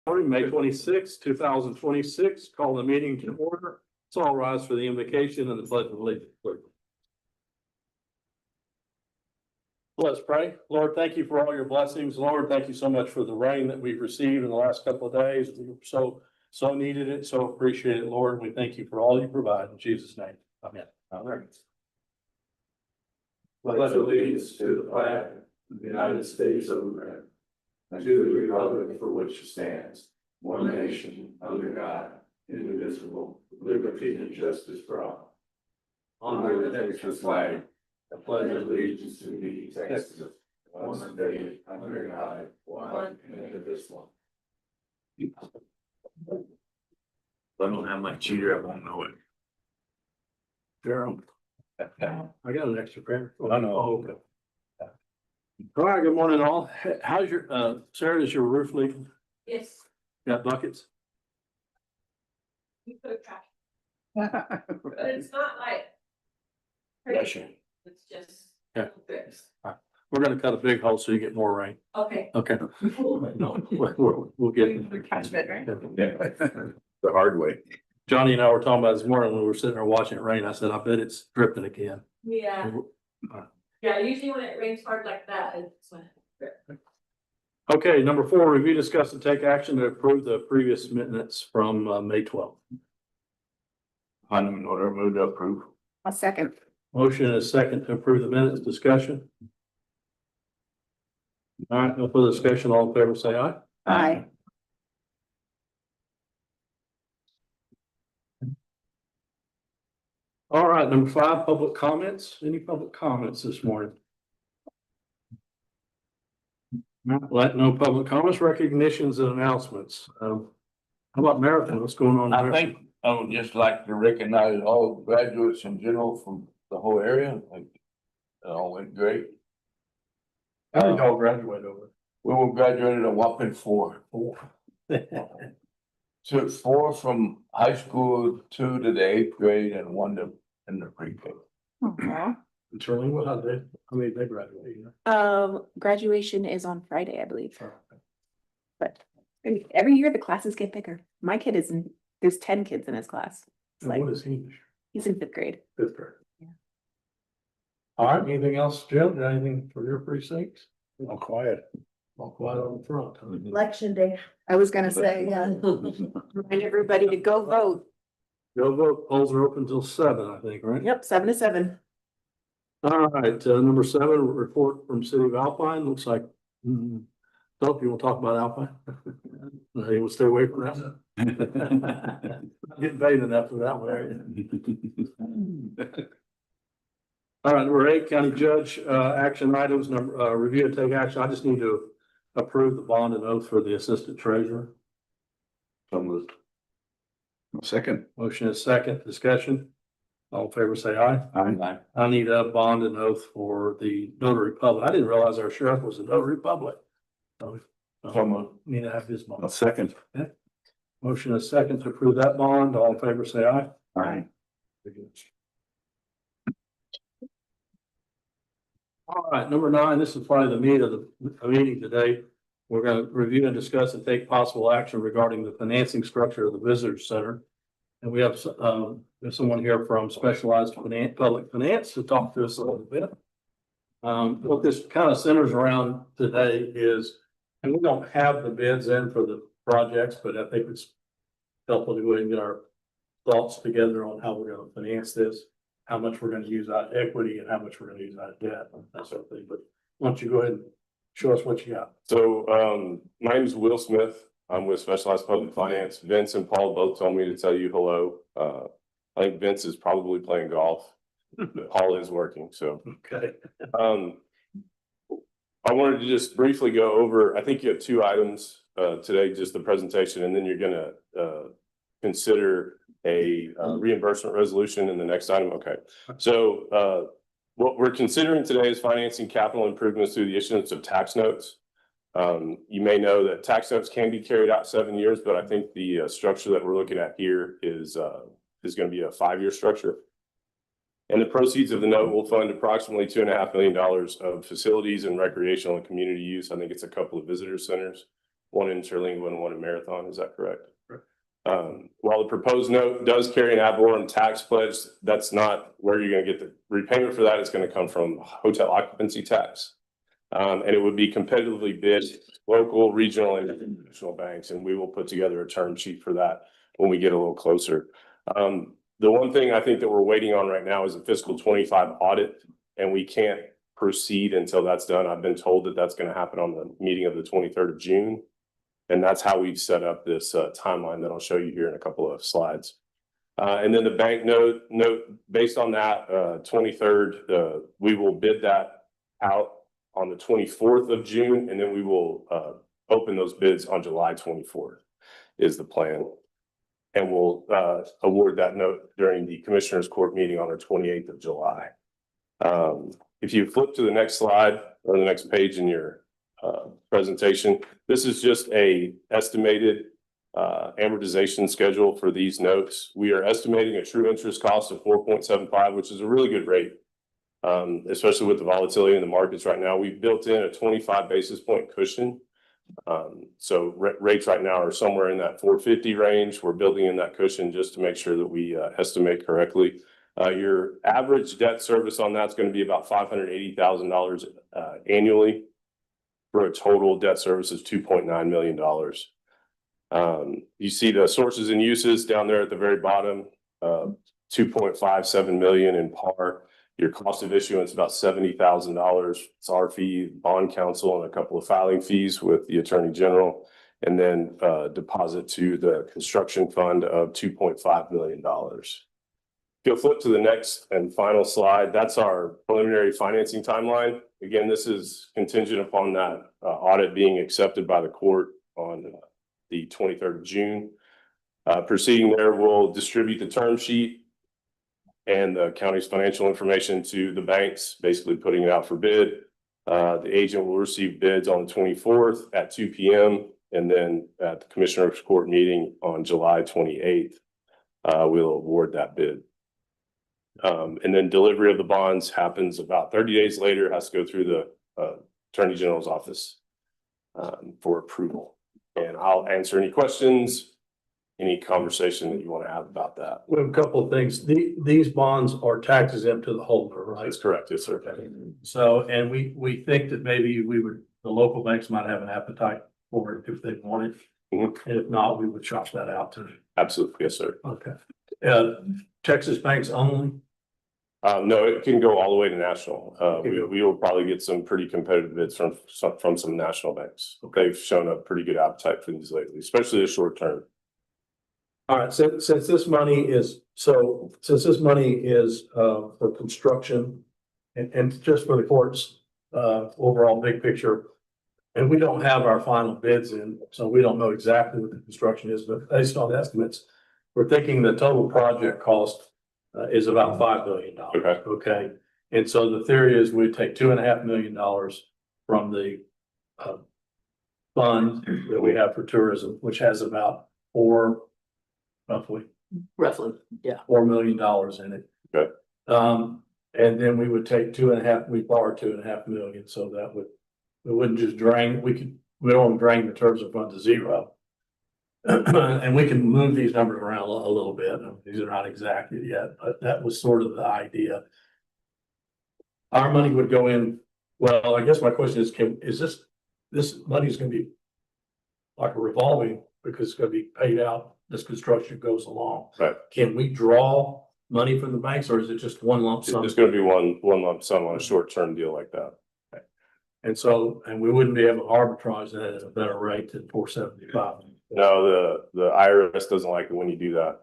Morning, May 26, 2026, call the meeting to order. Let's all rise for the invocation and the pledge of allegiance. Let's pray. Lord, thank you for all your blessings. Lord, thank you so much for the rain that we've received in the last couple of days. We so needed it, so appreciate it, Lord. We thank you for all you provide in Jesus' name. Amen. Amen. Pledge allegiance to the flag of the United States of America and to the republic for which it stands, one nation, under God, indivisible, with liberty and justice for all. Honor the nation's flag, and pledge allegiance to the Texas, one state, under God, one and indivisible. I don't have my cheater, I won't know it. Jerome, I got an extra prayer. I know. Oh, okay. All right, good morning all. How's your, Sarah, is your roof leaking? Yes. Got buckets? You put trash, but it's not like. Bless crazy. you. It's just. Yeah. fixed. We're gonna cut a big hole so you get more rain. Okay. Okay. No, we'll get. Catch it, right? The hard way. Johnny and I were talking about this morning when we were sitting there watching it rain. I said, I bet it's dripping again. Yeah, yeah, usually when it rains hard like that, it's when. Okay, number 4, review, discuss, and take action to approve the previous minutes from May 12th. I'm in order, move to approve. A second. Motion is second to approve the minutes. Discussion. All right, no further discussion. All in favor, say aye. Aye. All right, number 5, public comments. Any public comments this morning? No public comments, recognitions and announcements. How about Marathon? What's going on? I think I would just like to recognize all graduates in general from the whole area. Like, it all went great. How did y'all graduate over? We were graduated a whopping 4. Took 4 from high school, 2 to the 8th grade, and 1 to in the pre-K. Turning, what, how did they graduate? You know? Graduation is on Friday, I believe, but every year the classes get bigger. My kid is in, there's 10 kids in his class. It's And like, what is he? he's in 5th grade. 5th grade. Yeah. All right, anything else, Jill? Got anything for your precincts? All quiet. All quiet on the front. Election day. I was gonna say, remind everybody to go vote. Go vote. Polls are open till 7, I think, right? Yep, 7 to 7. All right, number 7, report from City of Alpine. Looks like, Philip, you want to talk about Alpine? No, you will stay away from that. Getting paid enough for that one, right? All right, number 8, county judge, action items, number, review and take action. I just need to approve the bond and oath for the assistant treasurer. So moved. Second. Motion is second, discussion. All in favor, say aye. Aye. I need a bond and oath for the notary public. I didn't realize our sheriff was a notary public. So, So moved. need to have his bond. Second. Motion is second to approve that bond. All in favor, say aye. Aye. All right, number 9, this is probably the meat of the meeting today. We're going to review and discuss and take possible action regarding the financing structure of the visitor center. And we have there's someone here from Specialized Public Finance to talk to us a little bit. What this kind of centers around today is, and we don't have the bids in for the projects, but I think it's helpful to go ahead and get our thoughts together on how we're going to finance this, how much we're going to use out of equity and how much we're going to use out of debt, that sort of thing. But why don't you go ahead and show us what you got? So my name is Will Smith. I'm with Specialized Public Finance. Vince and Paul both told me to tell you hello. I think Vince is probably playing golf, but Paul is working. So Okay. I wanted to just briefly go over, I think you have 2 items today, just the presentation, and then you're going to consider a reimbursement resolution in the next item. Okay. So what we're considering today is financing capital improvements through the issuance of tax notes. You may know that tax notes can be carried out 7 years, but I think the structure that we're looking at here is going to be a 5-year structure. And the proceeds of the note will fund approximately $2.5 million of facilities and recreational and community use. I think it's a couple of visitor centers. one in Interlingo and one in Marathon. Is that correct? While the proposed note does carry an ad valorem tax pledge, that's not where you're going to get the repayment for that. It's going to come from hotel occupancy tax. And it would be competitively bid local, regional, and international banks, and we will put together a term sheet for that when we get a little closer. The one thing I think that we're waiting on right now is a fiscal 25 audit, and we can't proceed until that's done. I've been told that that's going to happen on the meeting of the 23rd of June. And that's how we've set up this timeline that I'll show you here in a couple of slides. And then the bank note based on that 23rd, we will bid that out on the 24th of June, and then we will open those bids on July 24th is the plan. And we'll award that note during the Commissioners Court meeting on the 28th of July. If you flip to the next slide or the next page in your presentation, this is just a estimated amortization schedule for these notes. We are estimating a true interest cost of 4.75, which is a really good rate, especially with the volatility in the markets right now. We've built in a 25 basis point cushion. So rates right now are somewhere in that 450 range. We're building in that cushion just to make sure that we estimate correctly. Your average debt service on that's going to be about $580,000 annually, for a total debt service of $2.9 million. You see the sources and uses down there at the very bottom, 2.57 million in par. Your cost of issuance about $70,000. It's our fee, bond counsel, and a couple of filing fees with the Attorney General, and then deposit to the construction fund of $2.5 million. If you'll flip to the next and final slide, that's our preliminary financing timeline. Again, this is contingent upon that audit being accepted by the court on the 23rd of June. Proceeding there, we'll distribute the term sheet and the county's financial information to the banks, basically putting it out for bid. The agent will receive bids on the 24th at 2 p.m. and then at the Commissioners Court meeting on July 28th, we'll award that bid. And then delivery of the bonds happens about 30 days later, has to go through the Attorney General's office for approval. And I'll answer any questions, any conversation that you want to have about that. We have a couple of things. These bonds are tax exempt to the holder, right? That's correct, yes, sir. So, and we think that maybe the local banks might have an appetite for it if they want it. Mhm. And if not, we would shop that out too. Absolutely, yes, sir. Okay. Texas banks only? No, it can go all the way to national. Okay. We will probably get some pretty competitive bids from some national banks. They've shown a pretty good appetite for these lately, especially the short term. All right, since this money is for construction and just for the court's overall big picture, and we don't have our final bids in, so we don't know exactly what the construction is, but based on estimates, we're thinking the total project cost is about $5 billion. Okay. Okay, and so the theory is we take $2.5 million from the fund that we have for tourism, which has about roughly yeah. $4 million in it. Okay. And then we would take we borrow $2.5 million, so that we wouldn't just drain, we don't drain the tourism fund to zero. And we can move these numbers around a little bit. These are not exact yet, but that was sort of the idea. Our money would go in, well, I guess my question is, this money is gonna be like a revolving, because it's gonna be paid out as construction goes along. Right. Can we draw money from the banks, or is it just one lump sum? It's going to be one lump sum on a short term deal like that. And we wouldn't be able to arbitrage that at a better rate than 475. No, the IRS doesn't like it when you do that.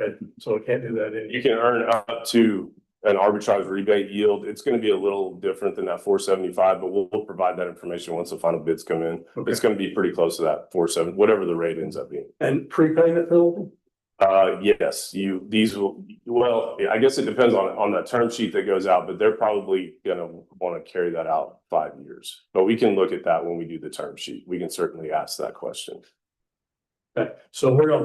Okay, so we can't do that You can earn up to an arbitrage rebate yield. It's going to be a little different than that 475, but we'll provide that information once the final bids come in. Okay. It's going to be pretty close to that 470, whatever the rate ends up being. And prepayment penalty? Yes, I guess it depends on that term sheet that goes out, but they're probably going to want to carry that out 5 years. But we can look at that when we do the term sheet. We can certainly ask that question. Okay, so we're gonna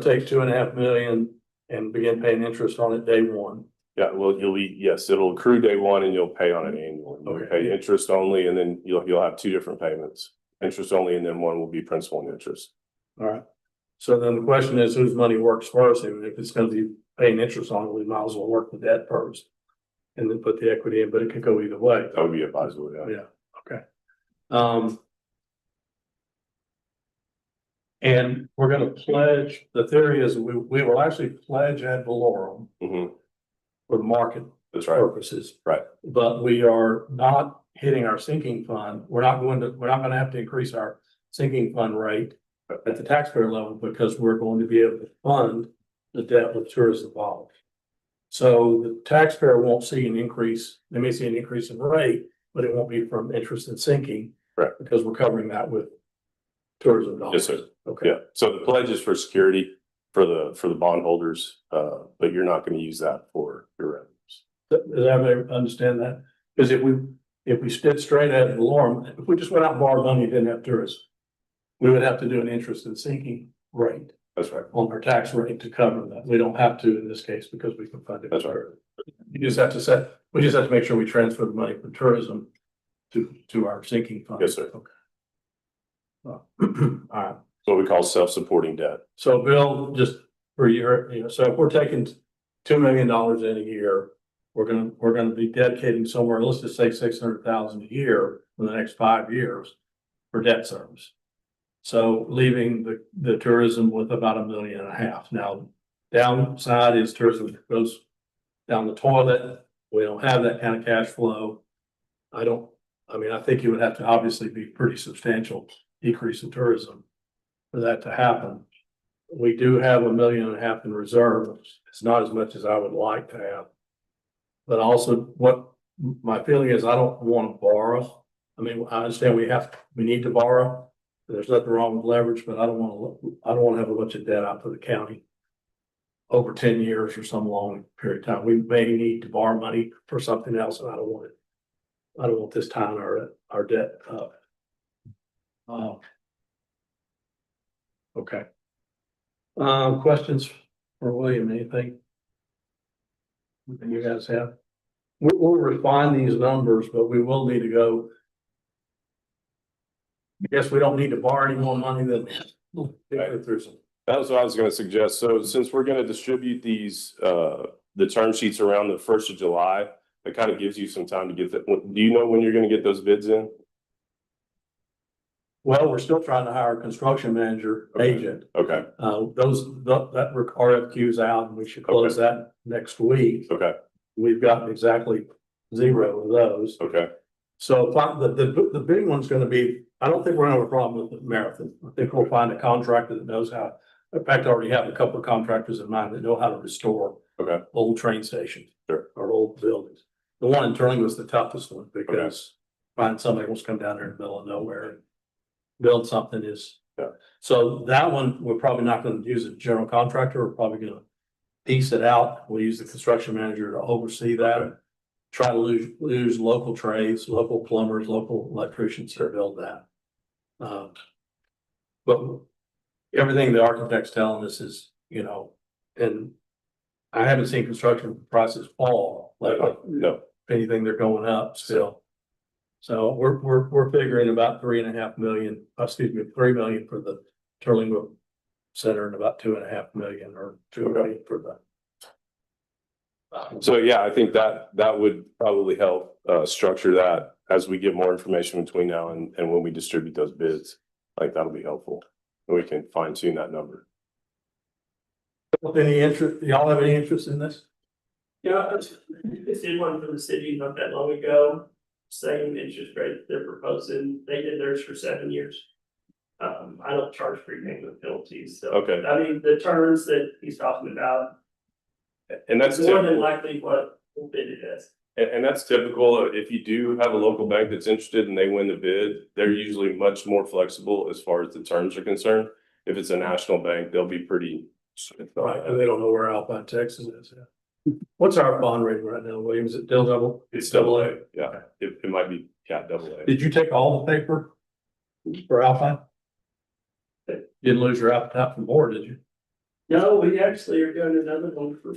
take $2.5 million and begin paying interest on it day one. Yeah, well, yes, it'll accrue day one and you'll pay on it annually. You'll Okay. pay interest only, and then you'll have two different payments. interest only, and then one will be principal and interest. All right. So then the question is, whose money works first? And if it's gonna be paying interest on it, we might as well work the debt first. And then put the equity in, but it could go either way. That would be advisable, yeah. Yeah, okay. And we're gonna pledge, the theory is we will actually pledge ad valorem Hmm. for the market That's right, purposes. right. But we are not hitting our sinking fund. We're not gonna have to increase our sinking fund rate at the taxpayer level because we're going to be able to fund the debt with tourism dollars. So the taxpayer won't see an increase. They may see an increase in rate, but it won't be from interest in sinking. Correct. Because we're covering that with tourism dollars. Yes, sir. Okay. Yeah, so the pledge is for security for the bondholders, but you're not gonna use that for your revenues. Does everybody understand that? Because if we stood straight at valorem, if we just went out and borrowed money and didn't have tourism, we would have to do an interest in sinking rate That's right. on our tax rate to cover that. We don't have to in this case because we can fund it. That's right. We just have to make sure we transfer the money from tourism to our sinking fund. Yes, sir. Okay. All right. What we call self-supporting debt. So Bill, just for your, so if we're taking $2 million in a year, we're gonna be dedicating somewhere, let's just say 600,000 a year for the next 5 years for debt service. So leaving the tourism with about $1.5 million. Now, downside is tourism goes down the toilet. We don't have that kind of cash flow. I think it would have to obviously be pretty substantial decrease in tourism for that to happen. We do have $1.5 million in reserve. It's not as much as I would like to have. But also what my feeling is, I don't want to borrow. I mean, I understand we need to borrow. There's nothing wrong with leverage, but I don't want to have a bunch of debt out to the county over 10 years or some long period of time. We may need to borrow money for something else, and I don't want it. I don't want this tying our debt up. Okay. Questions for William? Anything you guys have? We'll refine these numbers, but we will need to go. I guess we don't need to borrow any more money than. If there's That was what I was gonna suggest. So since we're gonna distribute these, the term sheets around the 1st of July, it kind of gives you some time to get that. Do you know when you're gonna get those bids in? Well, we're still trying to hire a construction manager agent. Okay, That RFQ's out and we should close that next week. okay, We've gotten exactly 0 of those. okay, So the big one's gonna be, I don't think we're gonna have a problem with the marathon. I think we'll find a contractor that knows how. In fact, I already have a couple of contractors in mind that know how to restore okay, old train stations. Sure. Or old buildings. The one in Turling was the toughest one because find somebody who wants to come down there in the middle of nowhere and build something is. Yeah. So that one, we're probably not gonna use a general contractor. We're probably gonna piece it out. We'll use the construction manager to oversee that. Okay. Try to use local trades, local plumbers, local electricians to build that. But everything the architect's telling us is, and I haven't seen construction prices fall lately. no, If anything, they're going up still. So we're figuring about 3.5 million, 3 million for the Turlingwood Center and about 2.5 million or 2 million for the. so yeah, I think that would probably help, structure that as we get more information between now and when we distribute those bids. Like that'll be helpful, and we can fine tune that number. Any interest, y'all have any interest in this? Yeah, I did one for the city not that long ago, same interest rate they're proposing, they did theirs for 7 years. I don't charge prepayment penalties, so. Okay. I mean, the terms that he's talking about, And that's it's more than typical, likely what we'll bid it as. and that's typical. If you do have a local bank that's interested and they win the bid, they're usually much more flexible as far as the terms are concerned. If it's a national bank, they'll be pretty. Right, and they don't know where Alpine, Texas is. Yeah. What's our bond rating right now, William? Is it still double? It's AA, yeah, it might be cat AA. Did you take all the paper for Alpine? You didn't lose your appetite for more, did you? No, we actually are doing another one for,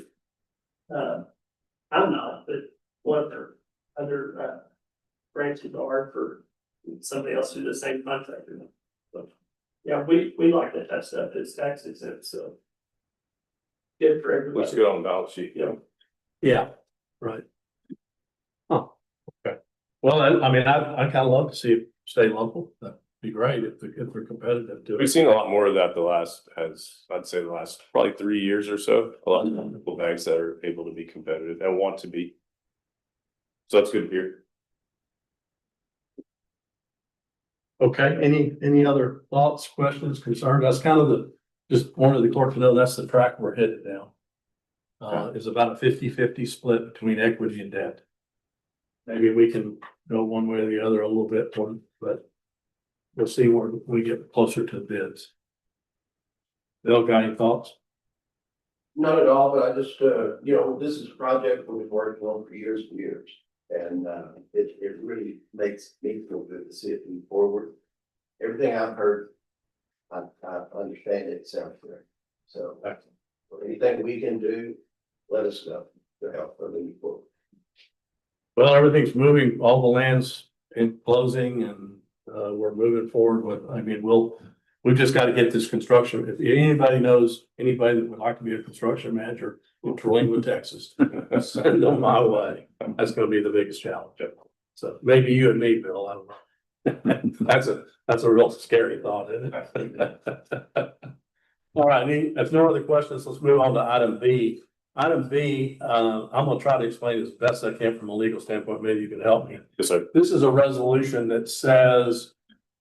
I'm not, but one of their other branches are for somebody else do the same contractor. So, yeah, we like that type of stuff, it's tax exempt, so. Good for everybody. Looks good on the balance sheet, yeah. Yeah, right. Huh, okay. Well, I mean, I kind of love to see it stay local. That'd be great if they're competitive to We've it. seen a lot more of that I'd say the last probably 3 years or so. A lot of local banks that are able to be competitive and want to be. So that's good to hear. Okay, any other thoughts, questions, concerns? That's kind of just wanted the clerk to know that's the track we're headed down. Is about a 50-50 split between equity and debt. Maybe we can go one way or the other a little bit, but we'll see where we get closer to the bids. Bill, got any thoughts? Not at all, but I just, this is a project we've worked on for years and years. And it really makes me feel good to see it move forward. Everything I've heard, I understand it sounds great. So anything we can do, let us know to help moving forward. Well, everything's moving, all the land's in closing and we're moving forward with, I mean, we've just got to get this construction. If anybody knows anybody that would like to be a construction manager in Terlingwood, Texas, send them my way. That's gonna be the biggest challenge. So maybe you and me, Bill, I don't know. That's a real scary thought, isn't it? All right, if no other questions, let's move on to item B. Item B, I'm gonna try to explain as best I can from a legal standpoint. Maybe you can help me. Yes, sir. This is a resolution that says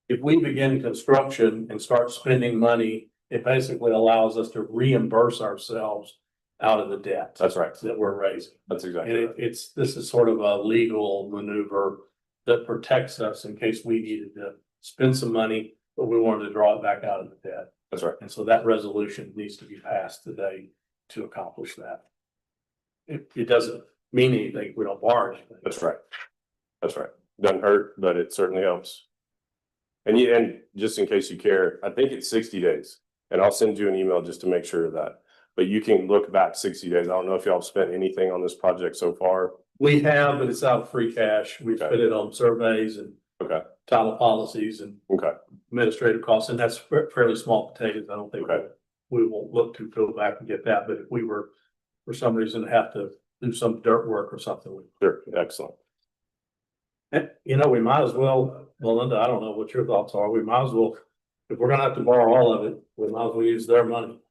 if we begin construction and start spending money, it basically allows us to reimburse ourselves out of the debt. That's right. That we're raising. That's exactly And right. this is sort of a legal maneuver that protects us in case we needed to spend some money, but we wanted to draw it back out of the debt. That's right. And so that resolution needs to be passed today to accomplish that. It doesn't mean anything if we don't borrow anything. That's right. That's right. Doesn't hurt, but it certainly helps. And just in case you care, I think it's 60 days and I'll send you an email just to make sure of that. But you can look back 60 days. I don't know if y'all have spent anything on this project so far. We have, but it's out of free cash. We've Okay. spent it on surveys and Okay. title policies and Okay. administrative costs, and that's fairly small potatoes. I don't think Okay. we won't look to go back and get that, but if we were for some reason have to do some dirt work or something, Sure. Excellent. we might as well, Melinda, I don't know what your thoughts are. We might as well, if we're gonna have to borrow all of it, we might as well use their money.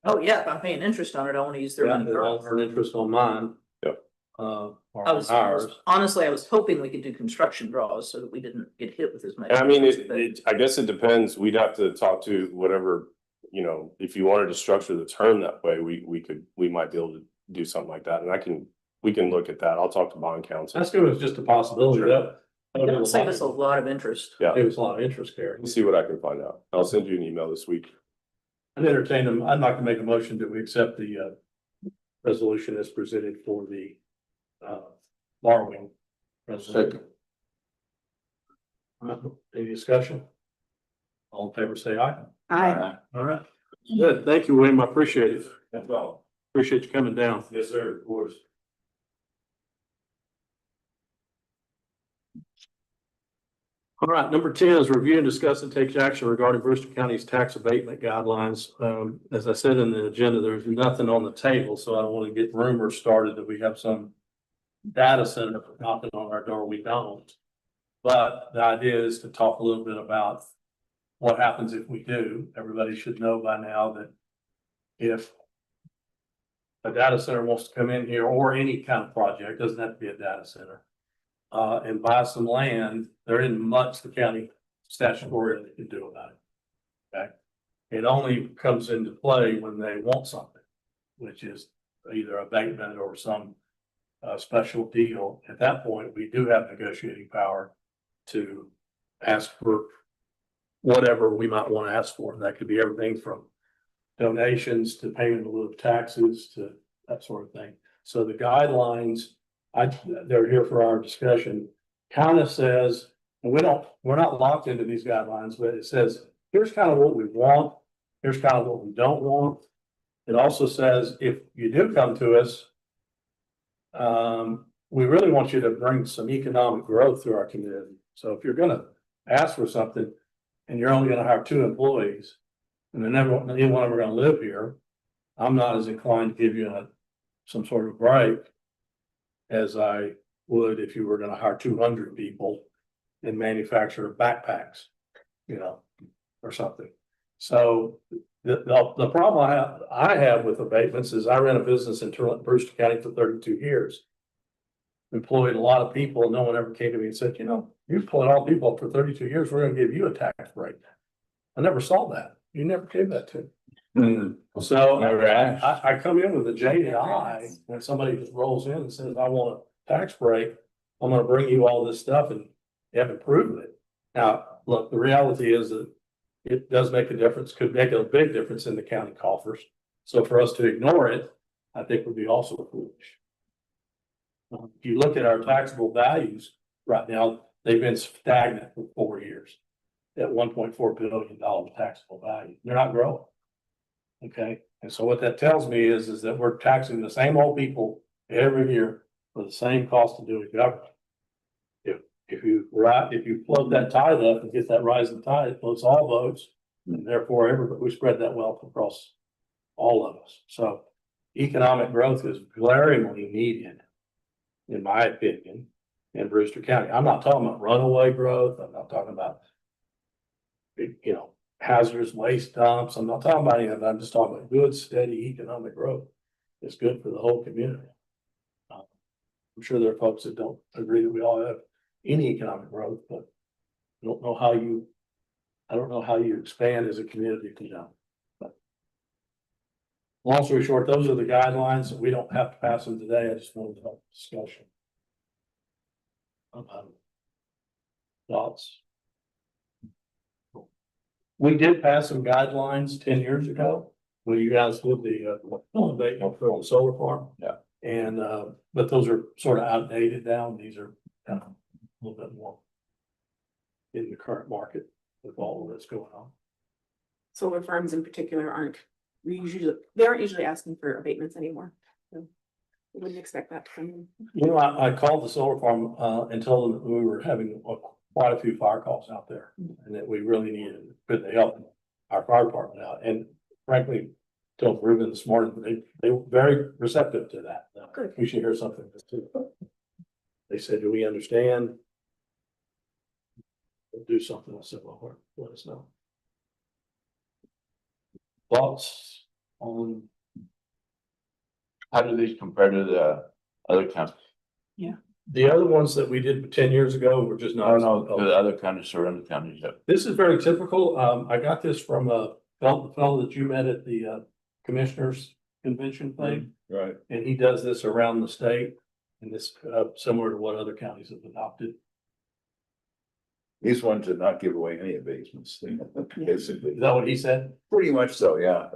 Oh, yeah, if I'm paying interest on it, I want to use their Yeah, money. they won't earn interest on mine. Yep. Or I was ours. honestly, I was hoping we could do construction draws so that we didn't get hit with as much. And I mean, interest, but- I guess it depends. We'd have to talk to whatever, if you wanted to structure the term that way, we might be able to do something like that. And we can look at that. I'll talk to bond counsel. That's good. It's just a possibility. Sure. That'll save us a lot of interest. Yeah. It was a lot of interest, Gary. Let me see what I can find out. I'll send you an email this week. I'd entertain them. I'd like to make a motion that we accept the resolution as presented for the borrowing. Resolution. Any discussion? All in favor, say aye. Aye. All right. Good. Thank you, William. I appreciate it. That's all. Appreciate you coming down. Yes, sir, of course. All right, number 10 is review and discuss and take action regarding Brewster County's tax abatement guidelines. As I said in the agenda, there's nothing on the table, so I don't want to get rumors started that we have some data center knocking on our door. We don't. But the idea is to talk a little bit about what happens if we do. Everybody should know by now that if a data center wants to come in here, or any kind of project, doesn't have to be a data center, and buy some land, there isn't much the county statutorily can do about it. Okay, it only comes into play when they want something, which is either abatement or some special deal. At that point, we do have negotiating power to ask for whatever we might want to ask for. That could be everything from donations to payment in lieu of taxes to that sort of thing. So the guidelines, they're here for our discussion, kind of says, and we're not locked into these guidelines, but it says, here's kind of what we want. Here's kind of what we don't want. It also says, if you do come to us, we really want you to bring some economic growth through our community. So if you're gonna ask for something and you're only gonna hire 2 employees and then never, any one of them are gonna live here, I'm not as inclined to give you some sort of break as I would if you were gonna hire 200 people and manufacture backpacks, you know, or something. So the problem I have with abatements is I ran a business in Brewster County for 32 years. Employed a lot of people and no one ever came to me and said, you know, you employed all people for 32 years, we're gonna give you a tax break. I never saw that. You never gave that to me. So Never asked. I come in with a jaded eye when somebody just rolls in and says, I want a tax break. I'm gonna bring you all this stuff and you haven't proven it. Now, look, the reality is that it does make a difference, could make a big difference in the county coffers. So for us to ignore it, I think would be also foolish. If you look at our taxable values right now, they've been stagnant for 4 years at $1.4 billion taxable value. They're not growing. Okay, and so what that tells me is that we're taxing the same old people every year for the same cost of doing government. If you float that tide up and get that rising tide, it floats all boats, and therefore everybody, we spread that wealth across all of us. So economic growth is glaringly needed, in my opinion, in Brewster County. I'm not talking about runaway growth. I'm not talking about, you know, hazardous waste dumps. I'm not talking about any of that. I'm just talking about good, steady economic growth. It's good for the whole community. I'm sure there are folks that don't agree that we all have any economic growth, but I don't know how you expand as a community if you don't. But long story short, those are the guidelines. We don't have to pass them today. I just wanted to have a discussion about thoughts. We did pass some guidelines 10 years ago when you guys did the for the solar farm. Yeah. And but those are sort of outdated now. These are kind of a little bit more in the current market with all of that's going on. Solar farms in particular they aren't usually asking for abatements anymore. So I wouldn't expect that to come in. You know, I called the solar farm and told them that we were having quite a few fire calls out there and that we really needed, could they help our fire department out? And frankly, told Ruben this morning, they were very receptive to that. Good. We should hear something too. They said, do we understand? We'll do something. I said, well, let us know. Thoughts on? How do these compare to the other counties? The other ones that we did 10 years ago were just not. No, to the other counties, surrounding counties. This is very typical. I got this from the fellow that you met at the commissioners convention thing. Right. And he does this around the state. And this similar to what other counties have adopted. These ones did not give away any abatements, basically. Is that what he said? Pretty much so, yeah.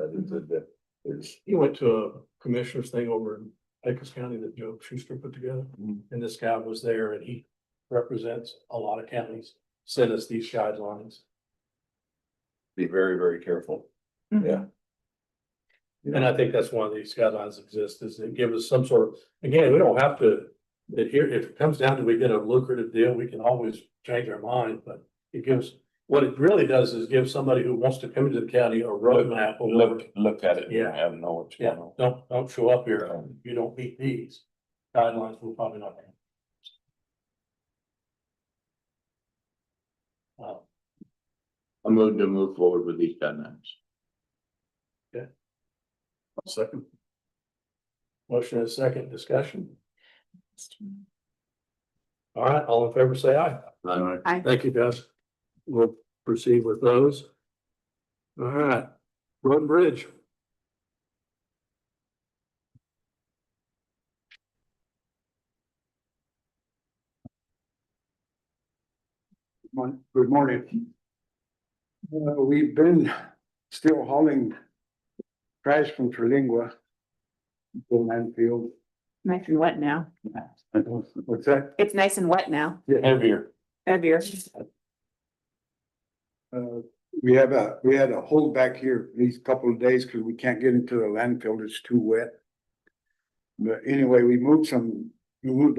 There's, He went to a commissioners thing over in Pecos County that Joe Schuster put together. And this guy was there and he represents a lot of counties, sent us these guidelines. be very, very careful. Yeah. And I think that's one of these guidelines exist is to give us some sort of, again, we don't have to adhere. If it comes down to we get a lucrative deal, we can always change our mind, but it gives, what it really does is give somebody who wants to come into the county a roadmap. Or Look at it. Yeah. And know what's Yeah, going on. don't show up here. If you don't meet these guidelines, we're probably not. I'm moving to move forward with these guidelines. Second. Motion is second, discussion. All right, all in favor, say aye. Aye. Thank you, guys. We'll proceed with those. All right, road and bridge. Good morning. We've been still hauling trash from Terlingua to landfill. Nice and wet now. What's that? It's nice and wet now. Heavier. Heavier. We had a hold back here these couple of days because we can't get into the landfill. It's too wet. But anyway, we moved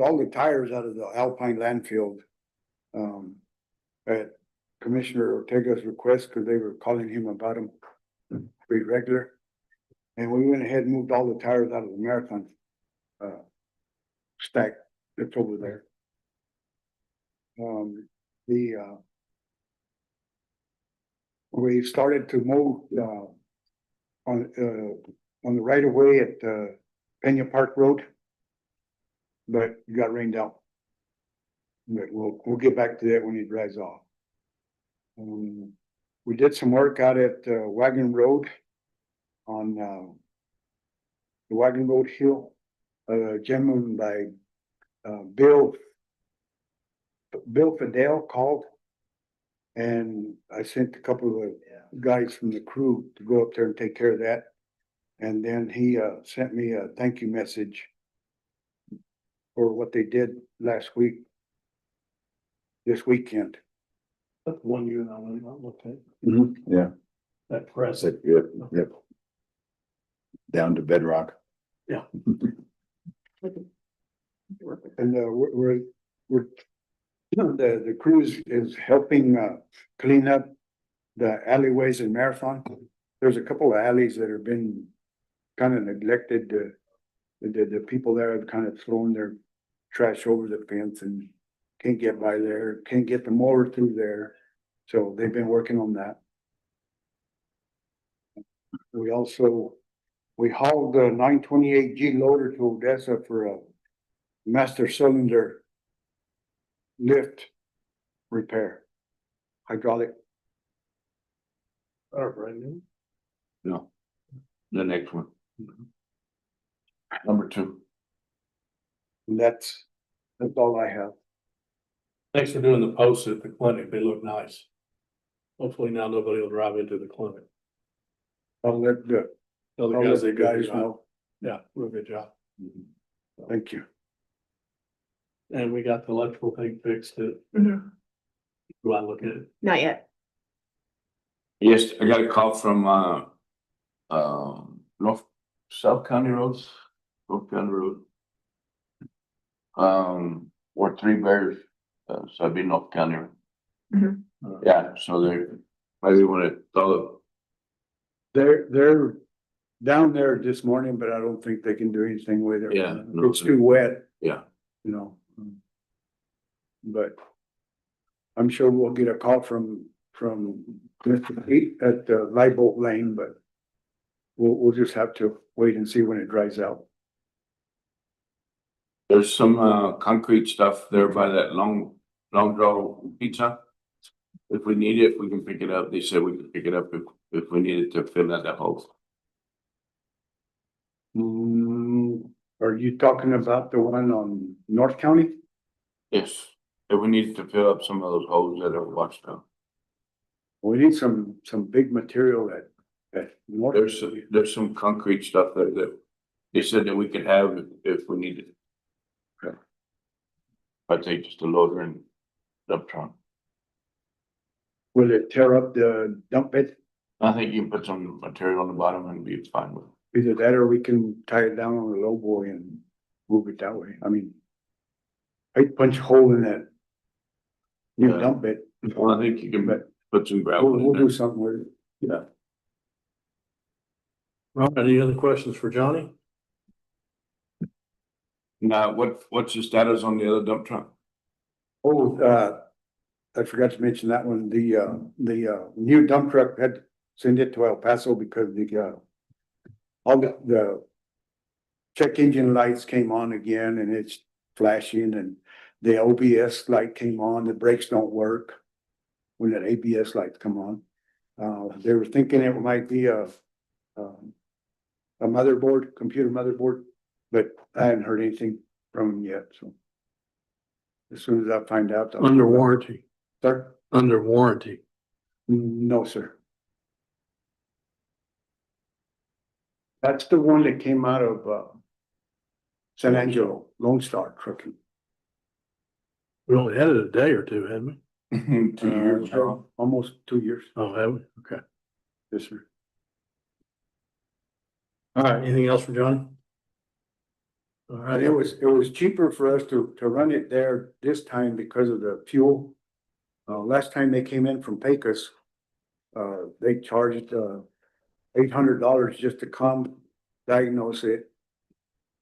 all the tires out of the Alpine landfill. at Commissioner Ortega's request, because they were calling him about him pretty regular. And we went ahead and moved all the tires out of the marathon stack that's over there. We started to mow on the right of way at Pena Park Road, but it got rained out. But we'll get back to that when it dries off. We did some work out at Wagon Road on the Wagon Road Hill. A gentleman by Bill Fidel called, and I sent a couple of guys from the crew to go up there and take care of that. And then he sent me a thank you message for what they did last week, this weekend. That's one you and I looked at, Yeah, that press. that's it, yep. Down to bedrock. Yeah. And we're the crews is helping clean up the alleyways in Marathon. There's a couple of alleys that have been kind of neglected. The people there have kind of thrown their trash over the fence and can't get by there, can't get the mower through there. So they've been working on that. We hauled the 928G loader to Odessa for a master cylinder lift repair, hydraulic. No, the next one. Number 2. And that's all I have. Thanks for doing the posts at the clinic. They look nice. Hopefully now nobody will drive into the clinic. I'll let the Other I'll guys, let they the do a good guys job. know. Yeah, real good job. Thank you. And we got the electrical thing fixed too. Mhm. Do I look at it? Not yet. Yes, I got a call from South County Roads, North County Road. Or 3 Bears, so I'd be North County. Mhm. Yeah, so maybe want to tell They're down there this morning, but I don't think they can do anything with it. Yeah, no. It's too wet, yeah, you know. But I'm sure we'll get a call from Mr. Pete at Light Bolt Lane, but we'll just have to wait and see when it dries out. there's some concrete stuff there by that long draw pizza. If we need it, we can pick it up. They said we can pick it up if we needed to fill out that hole. Are you talking about the one on North County? Yes, if we needed to fill up some of those holes that are washed out. We need some big material at North. There's some concrete stuff there that they said that we could have if we needed it. Okay. I'd say just a loader and dump truck. Will it tear up the dump bed? I think you can put some material on the bottom and be fine with it. Either that or we can tie it down on a low boy and move it that way. I mean, I'd punch a hole in that new Yeah. dump bed. Well, I think you can But put some gravel we'll in do there. something with it. Yeah. Robert, any other questions for Johnny? Now, what's the status on the other dump truck? Oh, I forgot to mention that one. The new dump truck had sent it to El Paso because all the check engine lights came on again and it's flashing, and the OBS light came on, the brakes don't work when that ABS lights come on. They were thinking it might be a motherboard, computer motherboard, but I haven't heard anything from them yet, so. As soon as I find out. I'll- Under warranty, Sir? under warranty. No, sir. That's the one that came out of San Angelo, Lone Star Trucking. We only had it a day or two, hadn't we? 2 years now. Almost 2 years. Oh, have we? Okay. Yes, sir. All right, anything else for Johnny? All right, And it was cheaper for us to run it there this time because of the fuel. Last time they came in from Pecos, they charged, $800 just to come diagnose it.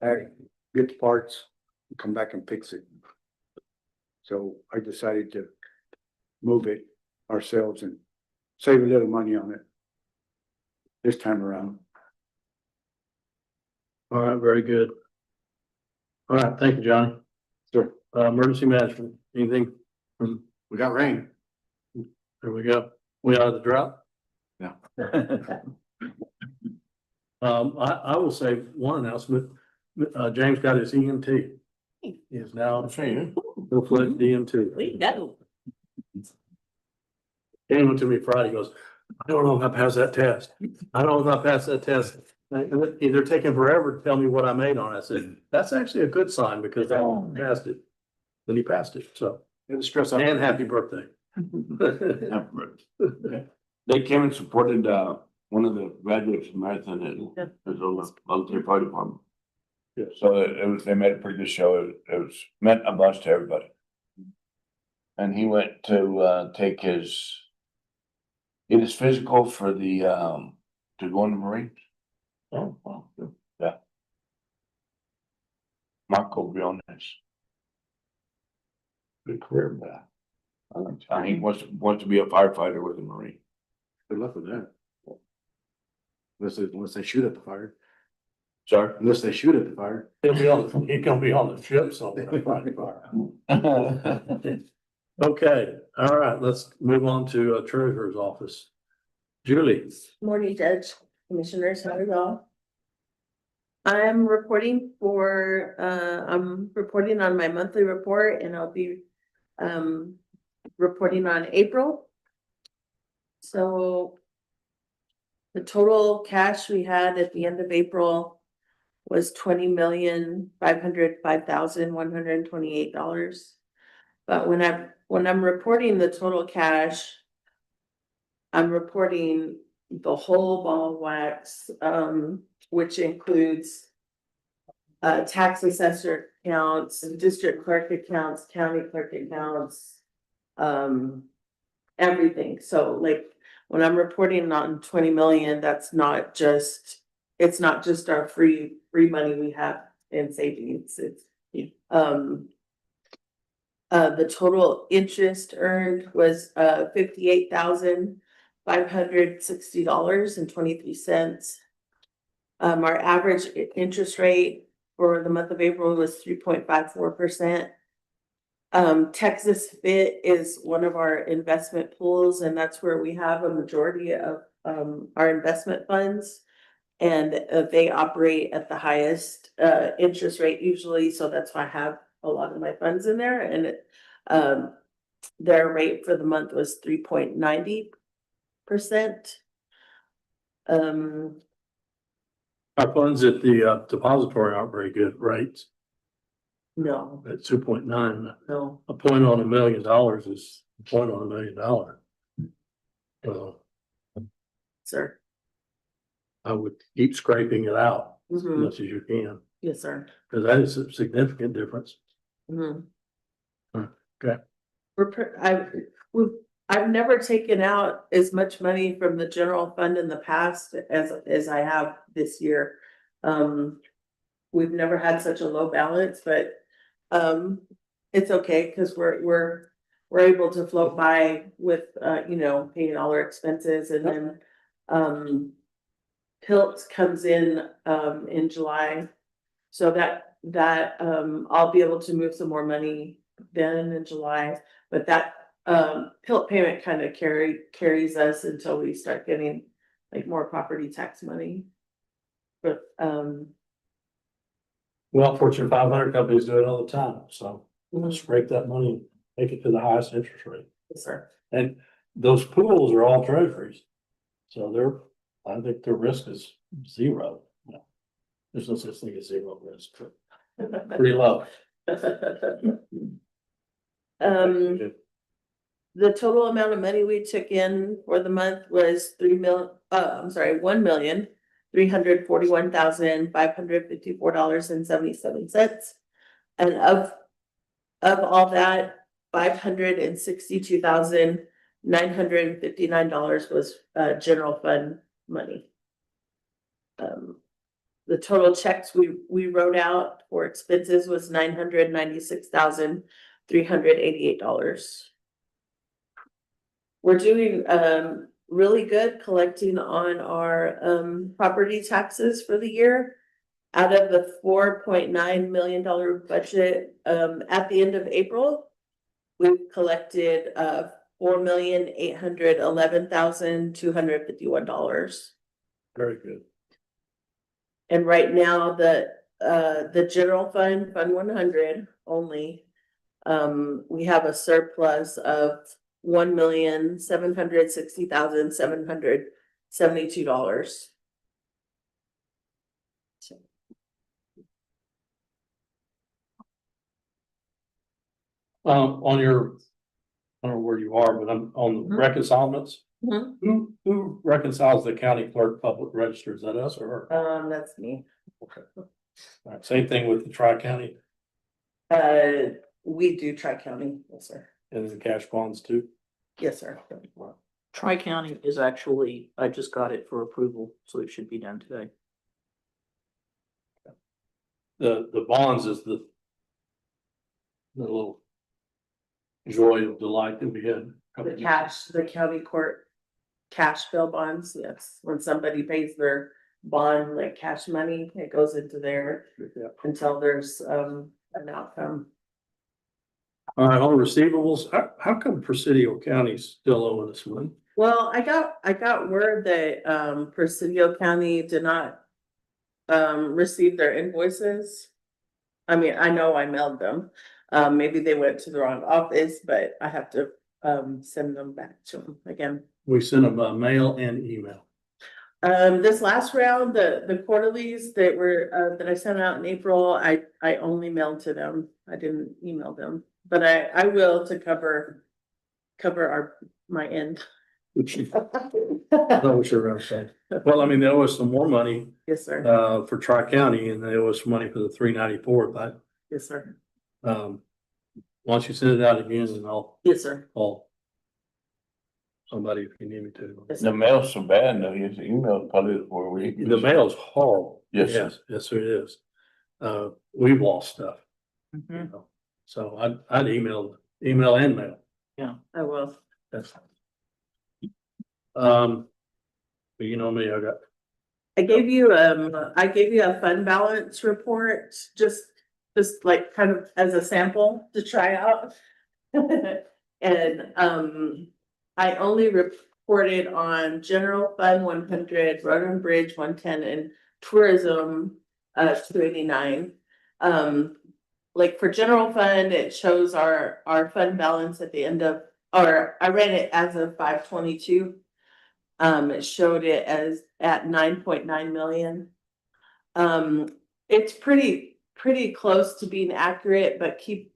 Get the parts, and come back and fix it. So I decided to move it ourselves and save a little money on it this time around. All right, very good. All right, thank you, Johnny. Sure. Emergency management, anything? We got rain. There we go. We out of the drought? Yeah. I will say one announcement. James got his EMT. He is now full-fledged EMT. We go. He went to me Friday, he goes, I don't know if I passed that test. I don't know if I passed that test. They're taking forever to tell me what I made on it. I said, that's actually a good sign because I passed it. Then he passed it, so. It was stress out. And happy birthday. They came and supported, one of the graduates from Marathon at the volunteer fire department. Yes. So it was, they made a pretty good show. It was meant a bunch to everybody. And he went to, take his physical for the, to go in the Marines. Oh, wow. Good. Yeah. Marco Briones. Good career, man. He wants to be a firefighter with the Marine. Good luck with that. Unless they shoot at the fire. Sorry? Unless they shoot at the fire. He's gonna be on the ship somewhere. Okay, all right, let's move on to treasurer's office. Julie, Morning, Judge, Commissioners, how are y'all? I'm reporting on my monthly report and I'll be reporting on April. So the total cash we had at the end of April was $20,505,128. But when I'm reporting the total cash, I'm reporting the whole ball of wax, which includes tax assessor accounts, district clerk accounts, county clerk accounts, everything. So like when I'm reporting on 20 million, it's not just our free money we have in savings. It's the total interest earned was $58,560.23. Our average interest rate for the month of April was 3.54%. Texas Fit is one of our investment pools, and that's where we have a majority of our investment funds. And they operate at the highest interest rate usually, so that's why I have a lot of my funds in there. And their rate for the month was 3.90%. our funds at the depository aren't very good rates. No, At 2.9, no, a point on $1 million is a point on $1 million. So sir. I would keep scraping it out as Mhm. much as you can, Yes, sir. because that is a significant difference. Mhm. Okay. I've never taken out as much money from the general fund in the past as I have this year. We've never had such a low balance, but it's okay because we're able to float by with paying all our expenses. And then Pilt comes in July, so that I'll be able to move some more money then in July. But that Pilt payment kind of carries us until we start getting like more property tax money. But Well, Fortune 500 companies do it all the time, so scrape that money, make it to the highest interest rate. yes, sir. And those pools are all treasuries. So I think their risk is zero. No, there's no such thing as zero risk, but pretty low. The total amount of money we took in for the month was $1,341,554.77. And of all that, $562,959 was general fund money. The total checks we wrote out for expenses was $996,388. We're doing really good collecting on our property taxes for the year. Out of the $4.9 million budget, at the end of April, we've collected $4,811,251. Very good. And right now, the general fund, Fund 100 only, we have a surplus of $1,760,772. On your, I don't know where you are, but I'm on the reconcilements. Mhm. Who reconciles the county clerk public register? Is that us or her? That's me. Okay. All right, same thing with the tri-county We do Tri-County, yes, sir. and the cash bonds too. Yes, sir. Tri-County is actually, I just got it for approval, so it should be done today. The bonds is the little joy of delight that we had. The county court cash bill bonds, yes, when somebody pays their bond, like cash money, it goes into there Yeah. until there's an outcome. All right, on receivables, how come Presidio County's still owing us money? Well, I got word that Presidio County did not receive their invoices. I mean, I know I mailed them. Maybe they went to the wrong office, but I have to send them back to them again. We sent them a mail and email. This last round, the quarterlies that were that I sent out in April, I only mailed to them. I didn't email them, but I will to cover my end. That was your round saying. Well, I mean, they owe us some more money Yes, sir. for Tri-County and they owe us money for the 394, but Yes, sir. why don't you send it out again and I'll Yes, sir. call somebody if you need me to. Yes, The sir. mail's so bad though, his email probably where we. The mail's horrible. Yes, sir. Yes, it is. We've lost stuff, Mhm. you know, so I'd email and mail. I will. That's. But you know me, I gave you a fund balance report, just like kind of as a sample to try out. And I only reported on general fund 100, road and bridge 110, and tourism 289. Like for general fund, it shows our fund balance at the end of, or I read it as of 5/22. It showed it as at 9.9 million. It's pretty close to being accurate, but keep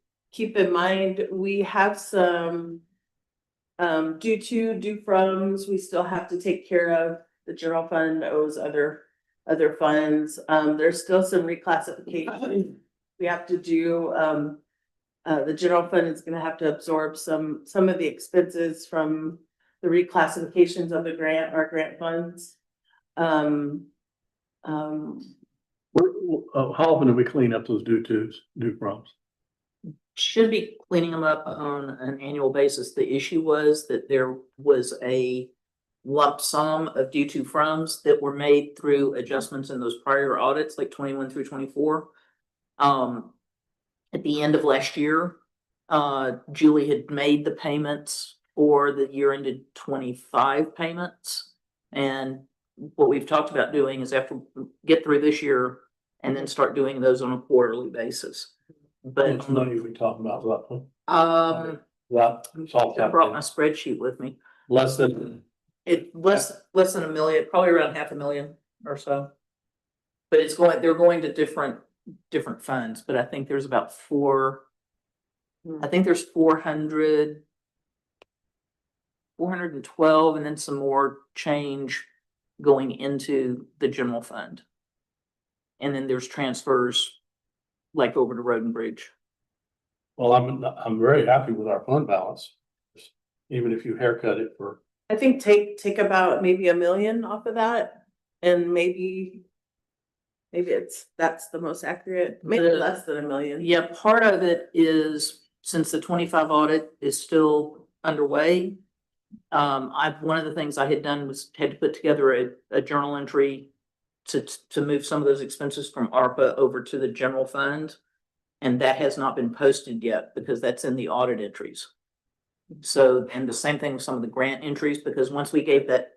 in mind, we have some due froms we still have to take care of. The general fund owes other funds. There's still some reclassification we have to do. The general fund is gonna have to absorb some of the expenses from the reclassifications of our grant funds. how often do we clean up those due prompts? Should be cleaning them up on an annual basis. The issue was that there was a lump sum of due to froms that were made through adjustments in those prior audits, like 21 through 24. At the end of last year, Julie had made the payments for the year ended 25 payments. And what we've talked about doing is after we get through this year and then start doing those on a quarterly basis. But Which money are we talking about roughly? I It's all brought my spreadsheet with me. less than, It less than $1 million, probably around $500,000 or so. But they're going to different funds, but I think there's about I think there's 412 and then some more change going into the general fund. And then there's transfers like over to road and bridge. Well, I'm very happy with our fund balance. Even if you haircut it for, I think take about maybe 1 million off of that and maybe that's the most accurate, maybe The- less than 1 million. Yeah, part of it is, since the 25 audit is still underway. One of the things I had done was had to put together a journal entry to move some of those expenses from ARPA over to the general fund. And that has not been posted yet because that's in the audit entries. So, and the same thing with some of the grant entries, because once we gave that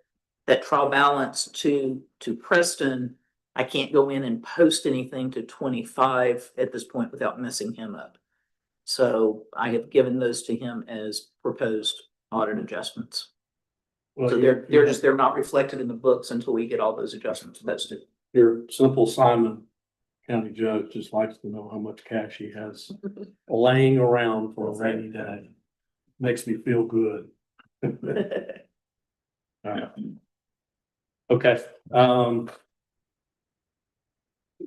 trial balance to Preston, I can't go in and post anything to 25 at this point without messing him up. So I have given those to him as proposed audit adjustments. well, So they're not reflected in the books until we get all those adjustments posted. your simple Simon County judge just likes to know how much cash he has laying around for a rainy day. Makes me feel good. All right. Okay,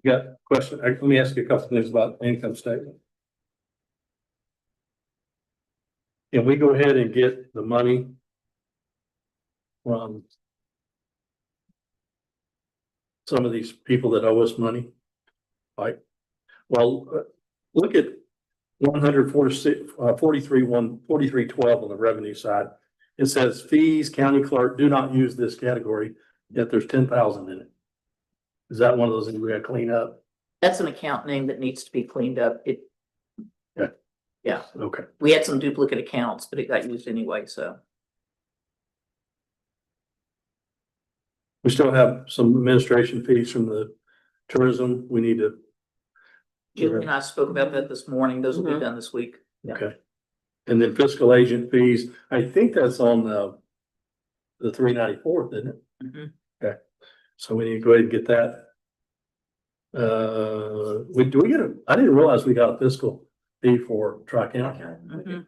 got a question. Let me ask you a couple things about the income statement. Can we go ahead and get the money from some of these people that owe us money? Like, well, look at 4312 on the revenue side. It says fees, county clerk, do not use this category, yet there's 10,000 in it. Is that one of those things we gotta clean up? That's an account name that needs to be cleaned up. Yeah, Okay. we had some duplicate accounts, but it got used anyway, so. We still have some administration fees from the tourism. We need to. Julie and I spoke about that this morning. Those will be done this week. Okay. And then fiscal agent fees, I think that's on the 394th, isn't it? Mhm. Okay, so we need to go ahead and get that. Do we get I didn't realize we got a fiscal fee for Tri-County. Mhm.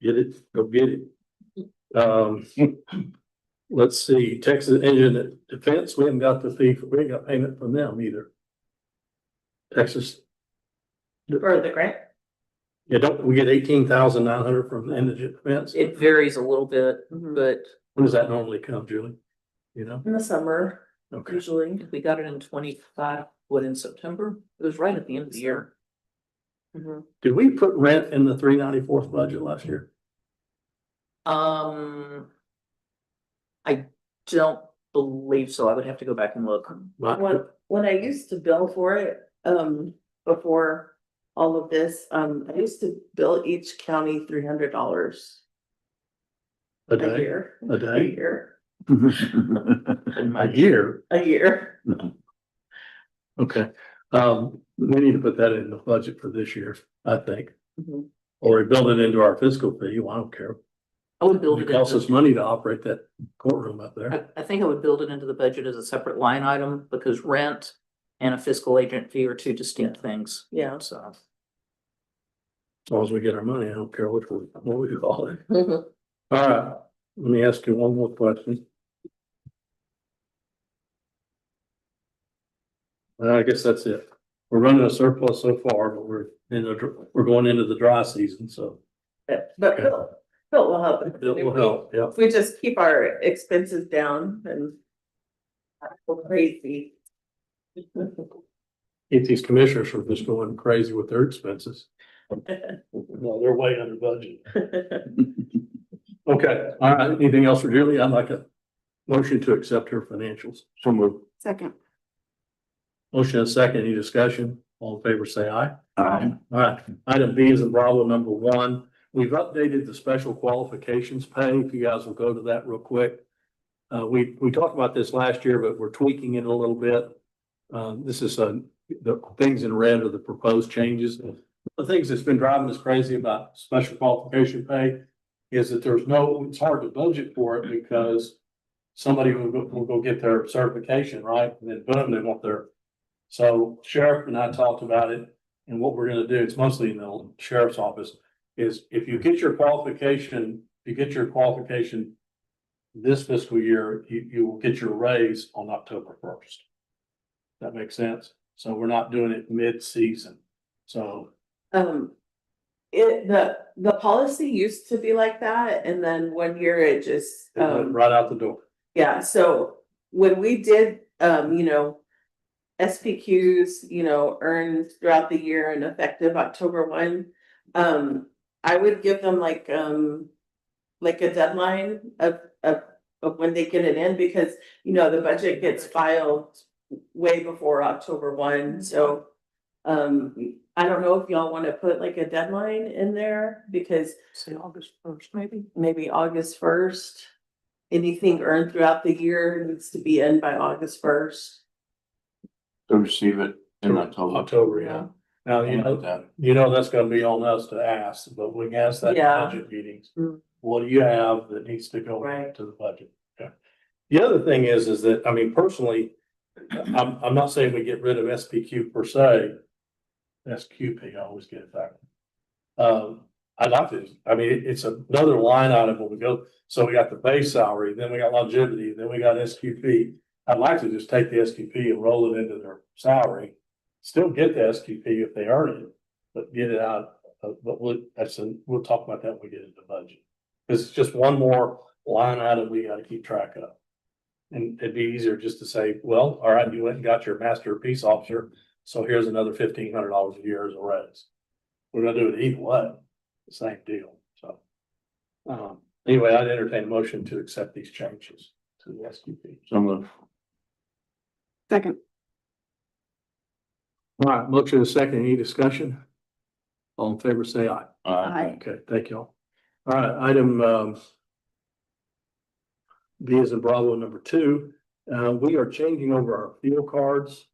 Get it, go get it. Let's see, Texas Engine Defense, we haven't got the fee, we ain't got payment from them either. Texas, For the grant? yeah, don't we get 18,900 from the Indigent Defense? It varies a little bit, but When does that normally come, Julie? You know? In the summer, Okay. usually. we got it in 25, in September? It was right at the end of the year. Did we put rent in the 394th budget last year? I don't believe so. I would have to go back and look. When I used to bill for it, before all of this, I used to bill each county $300 A a day? year. A A day? year, A year? a year. Okay. We need to put that in the budget for this year, I think. Mhm. Or we build it into our fiscal fee. Well, I don't care. I would build It it costs us into, money to operate that courtroom up there. I think I would build it into the budget as a separate line item because rent and a fiscal agent fee are two distinct things. Yeah. So. As long as we get our money, I don't care what we call it. Mhm. All right, let me ask you one more question. I guess that's it. We're running a surplus so far, but we're going into the dry season, so But Okay. Bill will help. it will help, yeah. If we just keep our expenses down and not go crazy. Keep these commissioners from just going crazy with their expenses. No, they're way under budget. Okay, all right, anything else for Julie? I'd like a motion to accept her financials. So move. Second. Motion and second, any discussion? All in favor, say aye. Aye. All right, item B is in Bravo number 1. We've updated the special qualifications pay. If you guys will go to that real quick. We talked about this last year, but we're tweaking it a little bit. This is the things in red are the proposed changes. The things that's been driving us crazy about special qualification pay is that it's hard to budget for it because somebody will go get their certification, right? And then boom, they want their. So Sheriff and I talked about it, and what we're gonna do, it's mostly in the sheriff's office, is if you get your qualification, this fiscal year, you will get your raise on October 1st. That makes sense? So we're not doing it mid-season. So The policy used to be like that, and then one year it just, It went right out the door. yeah, so when we did, SPQs, earned throughout the year and effective October 1, I would give them like a deadline of when they get it in, because, the budget gets filed way before October 1, so I don't know if y'all want to put like a deadline in there, because Say August 1st, maybe? maybe August 1st. Anything earned throughout the year needs to be in by August 1st. To receive it in October. October, yeah. Now, that's gonna be on us to ask, but we can ask that in Yeah. budget meetings. Mm. What do you have that needs to go Right. to the budget? Okay. The other thing is that, I mean, personally, I'm not saying we get rid of SPQ per se. SQP, I always get it back. I'd like to, I mean, it's another line item when we go, so we got the base salary, then we got longevity, then we got SQP. I'd like to just take the SQP and roll it into their salary, still get the SQP if they earn it, but get it out. But we'll talk about that when we get into the budget. It's just one more line item we gotta keep track of. And it'd be easier just to say, well, all right, you went and got your master peace officer, so here's another $1,500 a year as a raise. We're gonna do it either way, the same deal, so. Anyway, I'd entertain a motion to accept these changes to the SQP. Some of, Second. All right, motion is second, any discussion? All in favor, say aye. Aye. Okay, thank you all. All right, item, B as in Bravo number 2, we are changing over our fuel cards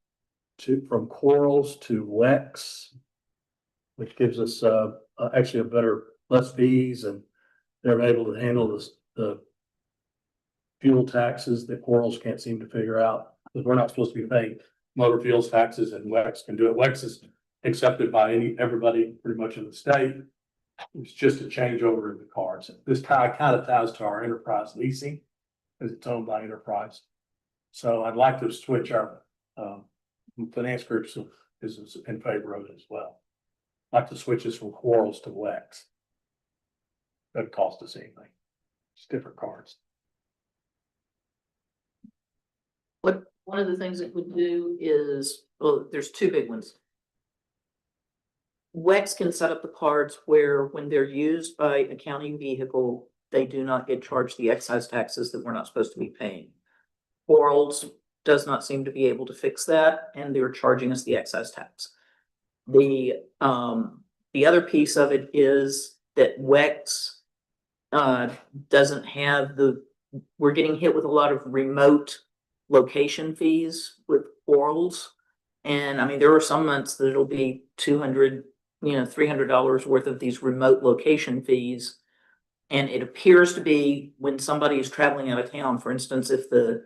from Quarles to Wex, which gives us, actually a better, less fees, and they're able to handle the fuel taxes that Quarles can't seem to figure out, because we're not supposed to be paying motor fuels taxes, and Wex can do it. Wex is accepted by everybody pretty much in the state. It's just a changeover in the cards. This kind of ties to our enterprise leasing, because it's owned by Enterprise. So I'd like to switch our finance groups is in favor of it as well. I'd like to switch this from Quarles to Wex. Doesn't cost us anything. It's different cards. One of the things it would do is, well, there's two big ones. Wex can set up the cards where when they're used by a county vehicle, they do not get charged the excise taxes that we're not supposed to be paying. Quarles does not seem to be able to fix that, and they're charging us the excise tax. The other piece of it is that Wex doesn't have we're getting hit with a lot of remote location fees with Quarles. And I mean, there are some months that it'll be $200, $300 worth of these remote location fees. And it appears to be when somebody is traveling out of town, for instance, if the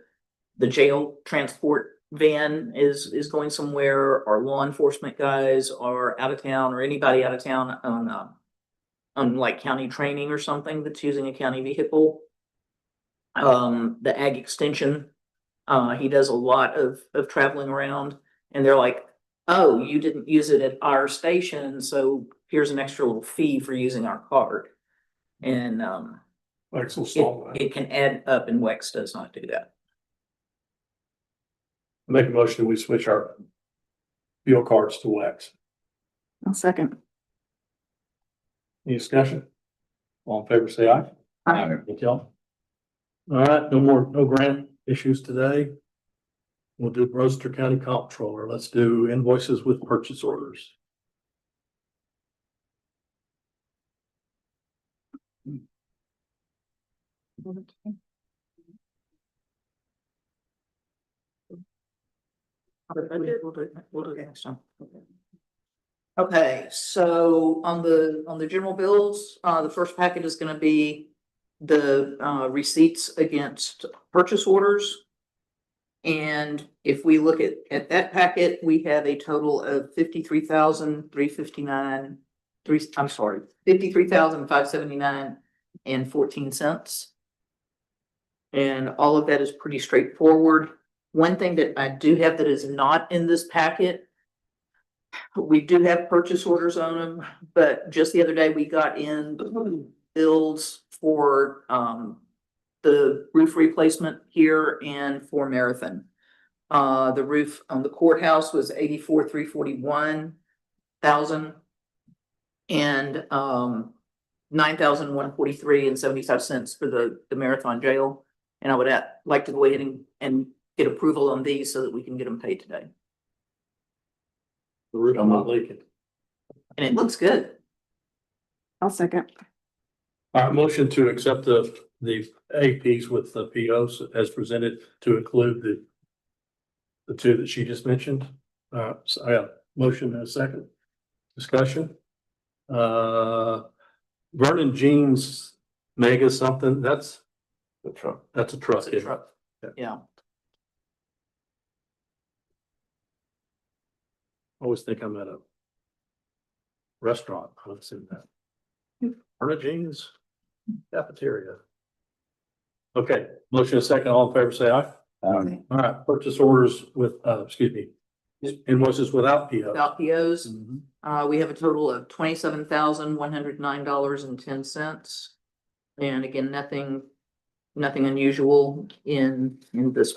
jail transport van is going somewhere, or law enforcement guys are out of town, or anybody out of town on like county training or something that's using a county vehicle. The ag extension, he does a lot of traveling around, and they're like, oh, you didn't use it at our station, so here's an extra little fee for using our card. And Wex will solve that. it can add up, and Wex does not do that. Make a motion, we switch our fuel cards to Wex. I'll second. Any discussion? All in favor, say aye. Aye. Thank y'all. All right, no grant issues today. We'll do Brewster County Comptroller. Let's do invoices with purchase orders. We'll do it next time. Okay, so on the general bills, the first packet is gonna be the receipts against purchase orders. And if we look at that packet, we have a total of $53,579.14. And all of that is pretty straightforward. One thing that I do have that is not in this packet we do have purchase orders on them, but just the other day we got in bills for, the roof replacement here and for Marathon. The roof on the courthouse was 84,341,000. And, 9,143.75 for the Marathon jail. And I would like to go ahead and get approval on these so that we can get them paid today. The roof not leaking. And it looks good. I'll second. All right, motion to accept the APs with the POs as presented to include the two that she just mentioned. So I have motion and a second. Discussion. Vernon Jeans Mega something, that's The truck. a truck. It's a truck. Yeah. I always think I'm at a restaurant. I've seen that. Vernon Jeans Cafeteria. Okay, motion and second, all in favor, say aye. All right, purchase orders with, excuse me, invoices without PO. Without POs, Mhm. we have a total of $27,109.10. And again, nothing unusual in this.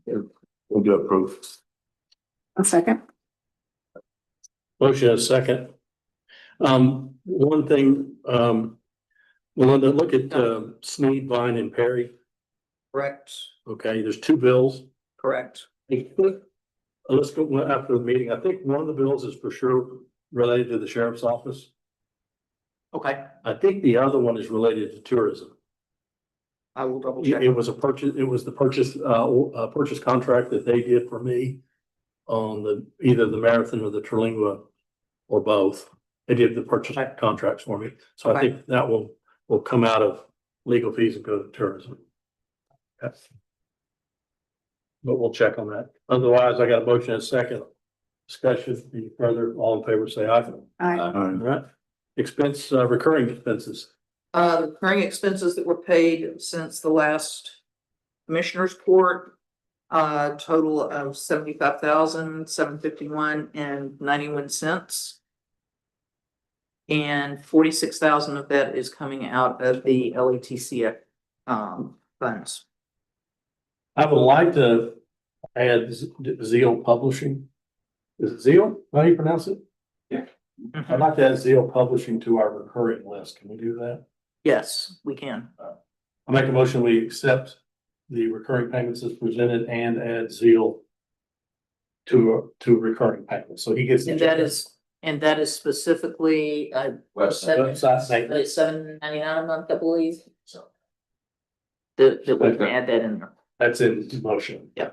We'll do approve. I'll second. Motion is second. One thing, Melinda, look at, Sneed, Vine and Perry. Correct, Okay, there's two bills. correct. Let's go after the meeting. I think one of the bills is for sure related to the sheriff's office. Okay, I think the other one is related to tourism. I will double check. It was the purchase contract that they did for me on either the Marathon or the Terlingua or both. They did the purchase Okay. contracts for me. So I Okay. think that will come out of legal fees and go to tourism. Yes. But we'll check on that. Otherwise, I got a motion and a second. Discussion, any further? All in favor, say aye. Aye. All right. Expense, recurring expenses. The recurring expenses that were paid since the last commissioner's court, total of 75,751.91. And 46,000 of that is coming out of the LATCF funds. I would like to add Zeal Publishing. Is it Zeal? How do you pronounce it? I'd like to add Zeal Publishing to our recurring list. Can we do that? Yes, we can. I make a motion, we accept the recurring payments as presented and add Zeal to recurring payments. So he gets. And that is specifically, Website maintenance. $7.99 a month, I believe. So. That we can add that in there. That's in motion. Yeah.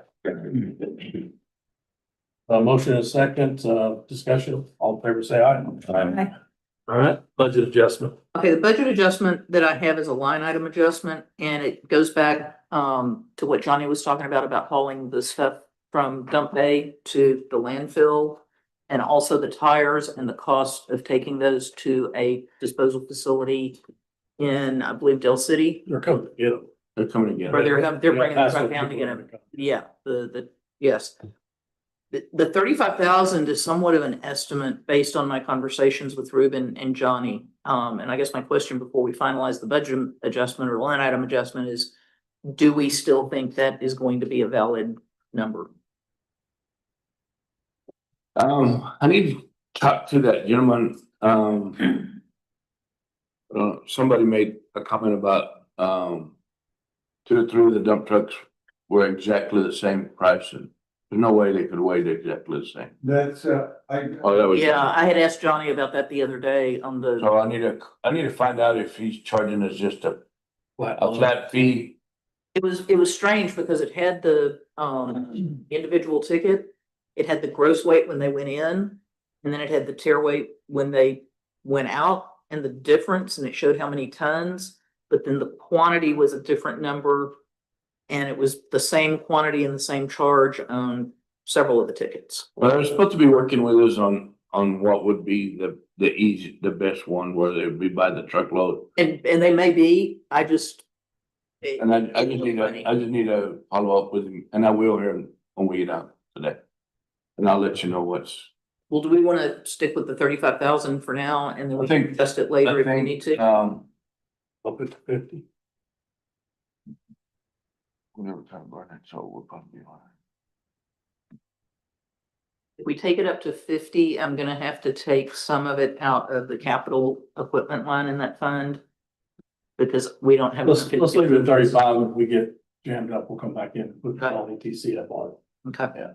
Motion and second, discussion, all in favor, say aye. Aye. All right, budget adjustment. Okay, the budget adjustment that I have is a line item adjustment, and it goes back to what Johnny was talking about hauling the stuff from dump bay to the landfill. And also the tires and the cost of taking those to a disposal facility in, I believe, Del City. They're coming to get them. They're coming again. Or they're bringing the truck down to get them. Yeah, yes. The 35,000 is somewhat of an estimate based on my conversations with Ruben and Johnny. And I guess my question before we finalize the budget adjustment or line item adjustment is, do we still think that is going to be a valid number? I need to talk to that gentleman. Somebody made a comment about, 2 or 3 of the dump trucks were exactly the same price, and there's no way they could weigh exactly the same. That's, Oh, that was. Yeah, I had asked Johnny about that the other day on the, So I need to find out if he's charging us just a flat fee. it was strange because it had the individual ticket. It had the gross weight when they went in, and then it had the tear weight when they went out, and the difference, and it showed how many tons, but then the quantity was a different number. And it was the same quantity and the same charge on several of the tickets. Well, they're supposed to be working with us on what would be the best one, where they would be by the truckload. And they may be, I just. And I just need to follow up with him, and I will here when we get out today. And I'll let you know what's Well, do we wanna stick with the 35,000 for now and then we can adjust it later if we need to? Up it to 50. Whatever time burn it, so we'll probably be on. If we take it up to 50, I'm gonna have to take some of it out of the capital equipment line in that fund. Because we don't have. Let's leave it at 35. If we get jammed up, we'll come back in and put Okay. all the TCF on it. Okay. Yeah.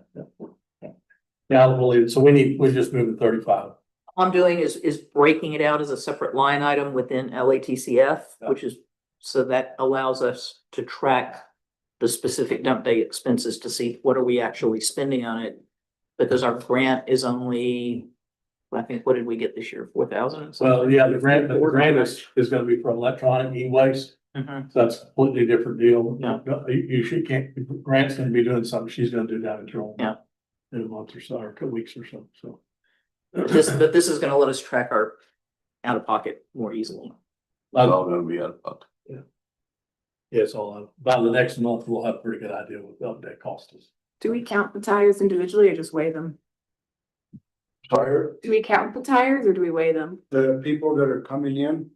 Yeah, we'll leave it. So we just moved to 35. All I'm doing is breaking it out as a separate line item within LATCF, which is, so that allows us to track the specific dump day expenses to see what are we actually spending on it. Because our grant is only, I think, what did we get this year? 4,000? Well, yeah, the grant is gonna be for electronic e-waste. Mhm. So that's a completely different deal. Yeah. Can't, Grant's gonna be doing something she's gonna do down in Trumbull. Yeah. In a month or so, or a couple weeks or so, so. But this is gonna let us track our out of pocket more easily. It's all gonna be out of pocket. Yeah, it's all, by the next month, we'll have a pretty good idea what the update cost us. Do we count the tires individually or just weigh them? Sorry, Do we count the tires or do we weigh them? the people that are coming in,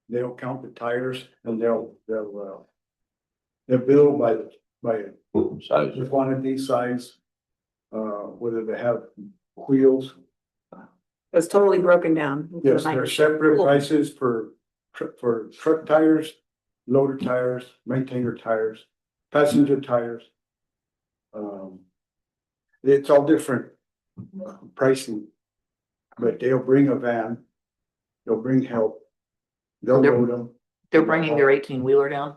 they'll count the tires and they'll bill by Size. the quantity, size, whether they have wheels. It's totally broken down. Yes, there are separate prices for truck tires, loader tires, maintainer tires, passenger tires. It's all different pricing. But they'll bring a van, they'll bring help. They'll load them. They're bringing their 18-wheeler down.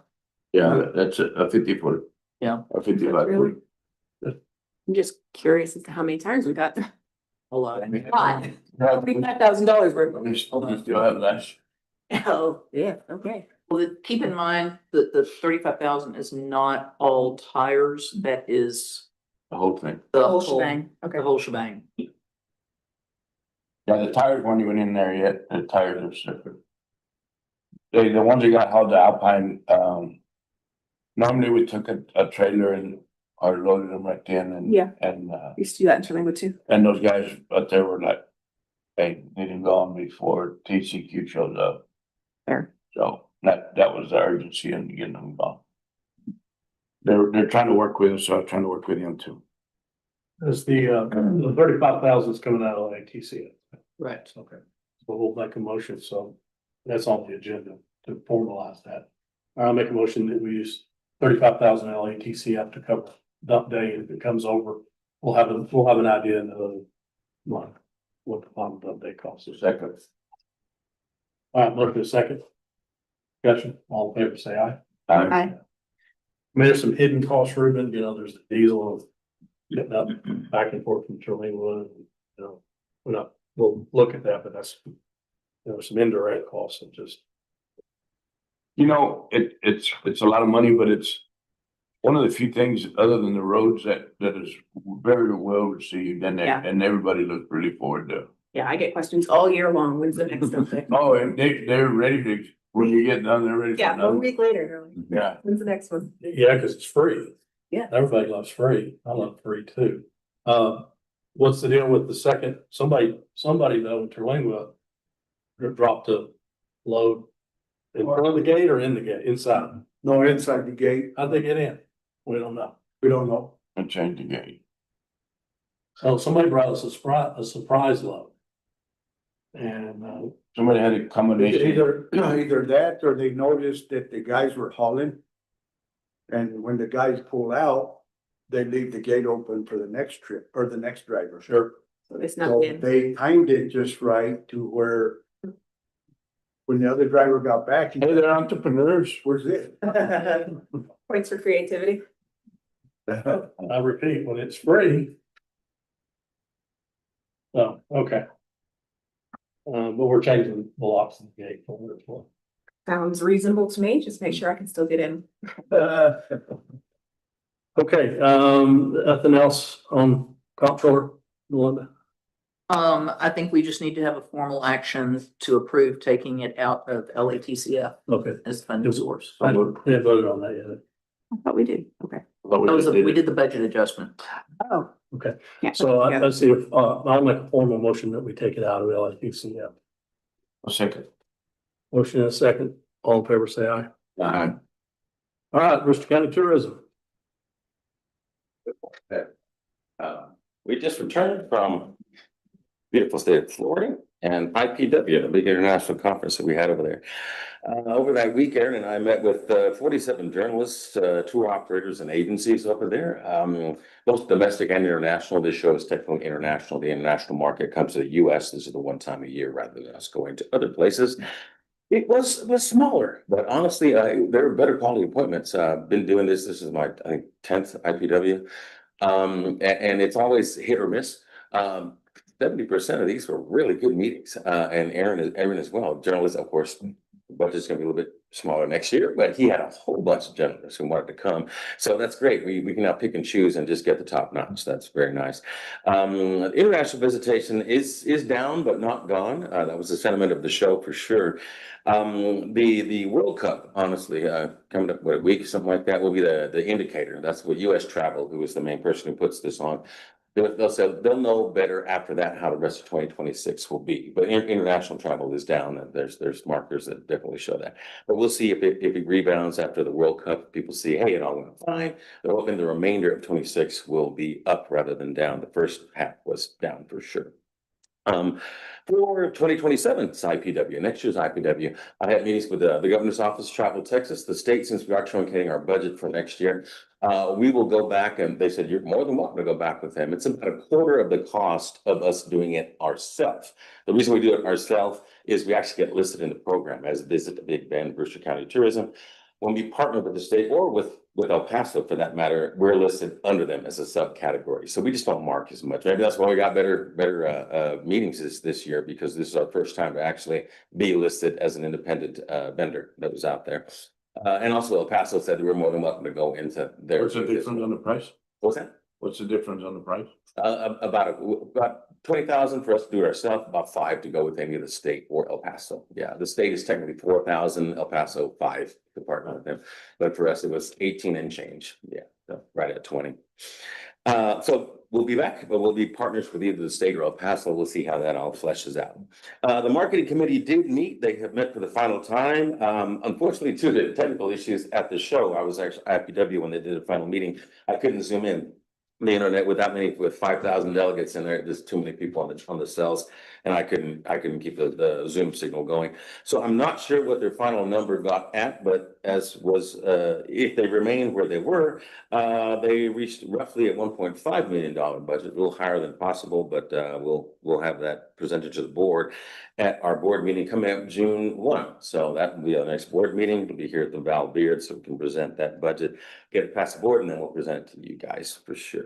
Yeah, that's a 50-foot. Yeah. A 55-foot. I'm just curious as to how many tires we got. A lot. $45,000 worth. We still have less. Oh, yeah, okay. Well, keep in mind that the 35,000 is not all tires. That is The whole thing. the Whole whole, shebang. Okay. the whole shebang. Yeah, the tires weren't even in there yet. The tires are separate. The ones that got hauled to Alpine, normally we took a trailer and or loaded them right then and. Yeah. And, Used to do that in Terlingwood too. and those guys out there were like, they didn't go on before TCQ shows up. Fair. So that was the urgency in getting them gone. They're trying to work with us, so I'm trying to work with them too. It's the 35,000 is coming out of ATC. Right. Okay, so we'll make a motion, so that's on the agenda to formalize that. I'll make a motion that we use 35,000 LATCF to cover dump day, and if it comes over, we'll have an idea in another month what the final dump day costs us. Second. All right, motion is second. Discussion, all in favor, say aye. Aye. Aye. I mean, there's some hidden costs, Ruben, you know, there's the diesel of getting up back and forth from Terlingwood, you know, we'll look at that, but that's, some indirect costs of just. You know, it's a lot of money, but it's one of the few things other than the roads that is very well received and Yeah. and everybody looks really forward to. Yeah, I get questions all year long. When's the next dump day? Oh, and they're ready to, when you get done, they're ready for Yeah, 1 another. week later, they're like, Yeah, when's the next one? Yeah, because it's free. Yeah. Everybody loves free. I love free too. What's the deal with the second, somebody though in Terlingwood dropped a load in front of the gate or in the gate, inside? No, inside the gate, How'd they get in? We don't know. we don't know. and change the game. So somebody brought us a surprise load. And, Somebody had a combination. Either that or they noticed that the guys were hauling. And when the guys pull out, they leave the gate open for the next trip or the next driver. sure, So it's So not in. they timed it just right to where when the other driver got back, he Hey, they're entrepreneurs. where's it? Points for creativity. I repeat, when it's free. Oh, okay. But we're changing the locks in the gate for what it's worth. Sounds reasonable to me. Just make sure I can still get in. Okay, nothing else on comptroller, Melinda? I think we just need to have a formal action to approve taking it out of LATCF Okay. as funding source. I didn't voted on that yet. I thought we did. Okay. We did the budget adjustment. Oh, Okay, Yeah. so Yeah. let's see if, I'll make a formal motion that we take it out of LSPCF. A second. Motion and a second, all in favor, say aye. Aye. All right, Brewster County Tourism. We just returned from beautiful state of Florida and IPW, the big international conference that we had over there. Over that week, Aaron and I met with 47 journalists, tour operators and agencies over there, both domestic and international. This show is technically international. The international market comes to the US. This is the one time a year rather than us going to other places. It was smaller, but honestly, there are better quality appointments. Been doing this. This is my, I think, 10th IPW. And it's always hit or miss. 70% of these were really good meetings, and Aaron as well. Journalists, of course, the budget's gonna be a little bit smaller next year, but he had a whole bunch of journalists who wanted to come. So that's great. We can now pick and choose and just get the top notch. That's very nice. International visitation is down, but not gone. That was the sentiment of the show for sure. The World Cup, honestly, coming up, what, a week, something like that, will be the indicator. That's what US Travel, who is the main person who puts this on. They'll say they'll know better after that how the rest of 2026 will be. But international travel is down, and there's markers that definitely show that. But we'll see if it rebounds after the World Cup. People see, hey, it all went fine. They're hoping the remainder of 26 will be up rather than down. The first half was down for sure. For 2027's IPW, next year's IPW, I had meetings with the governor's office, Travel Texas, the state, since we are truncating our budget for next year. We will go back, and they said, you're more than welcome to go back with them. It's about a quarter of the cost of us doing it ourselves. The reason we do it ourselves is we actually get listed in the program as Visit Big Bend, Brewster County Tourism. When we partner with the state or with El Paso for that matter, we're listed under them as a subcategory. So we just don't mark as much. Maybe that's why we got better meetings this year, because this is our first time to actually be listed as an independent vendor that was out there. And also El Paso said that we're more than welcome to go into their. What's the difference on the price? What's that? What's the difference on the price? About 20,000 for us to do it ourselves, about 5 to go with any of the state or El Paso. Yeah, the state is technically 4,000, El Paso 5 to partner with them. But for us, it was 18 and change. Yeah, so right at 20. So we'll be back, but we'll be partners with either the state or El Paso. We'll see how that all fleshes out. The marketing committee did meet. They have met for the final time. Unfortunately, due to technical issues at the show, I was actually at IPW when they did the final meeting. I couldn't zoom in. The internet with 5,000 delegates in there, there's too many people on the cells, and I couldn't keep the Zoom signal going. So I'm not sure what their final number got at, but as was, if they remained where they were, they reached roughly a $1.5 million budget, a little higher than possible, but we'll have that presented to the board at our board meeting coming up June 1. So that will be our next board meeting. It'll be here at the Val Beard, so we can present that budget, get it past the board, and then we'll present it to you guys for sure.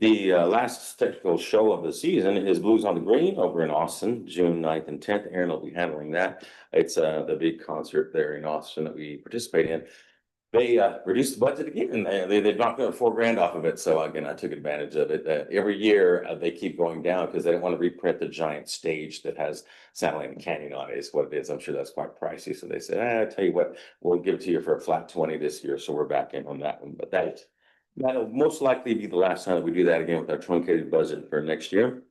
The last technical show of the season is Blues on the Green over in Austin, June 9th and 10th. Aaron will be handling that. It's the big concert there in Austin that we participate in. They reduced the budget again, and they knocked $4,000 off of it. So again, I took advantage of it. Every year they keep going down because they don't want to reprint the giant stage that has Satellite and Canyon on it. Is what it is. I'm sure that's quite pricey. So they said, I tell you what, we'll give it to you for a flat 20 this year. So we're back in on that one. But that'll most likely be the last time that we do that again with our truncated budget for next year.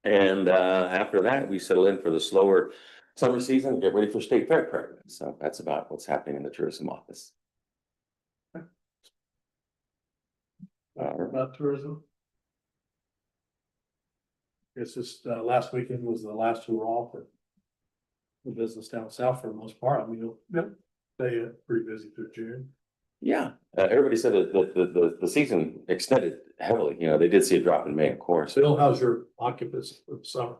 And after that, we settle in for the slower summer season, get ready for state fair prep. So that's about what's happening in the tourism office. About tourism. Guess this last weekend was the last hurrah for the business down south for the most part. I mean, they pretty busy through June. Yeah, everybody said that the season extended heavily. You know, they did see a drop in May, of course. Bill, how's your occupancy for the summer?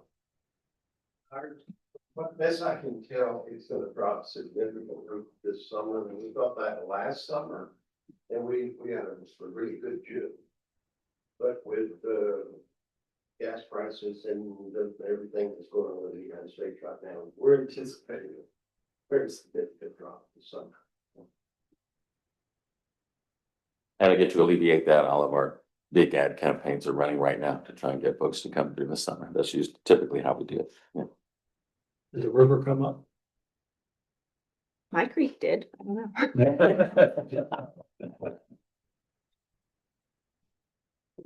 But best I can tell, it's gonna drop significantly this summer, and we felt that last summer, and we had a really good June. But with the gas prices and everything that's going on in the United States right now, we're anticipating a very significant drop this summer. And I get to alleviate that. All of our big ad campaigns are running right now to try and get folks to come during the summer. That's typically how we do it. Yeah. Did the river come up? My creek did. I don't know.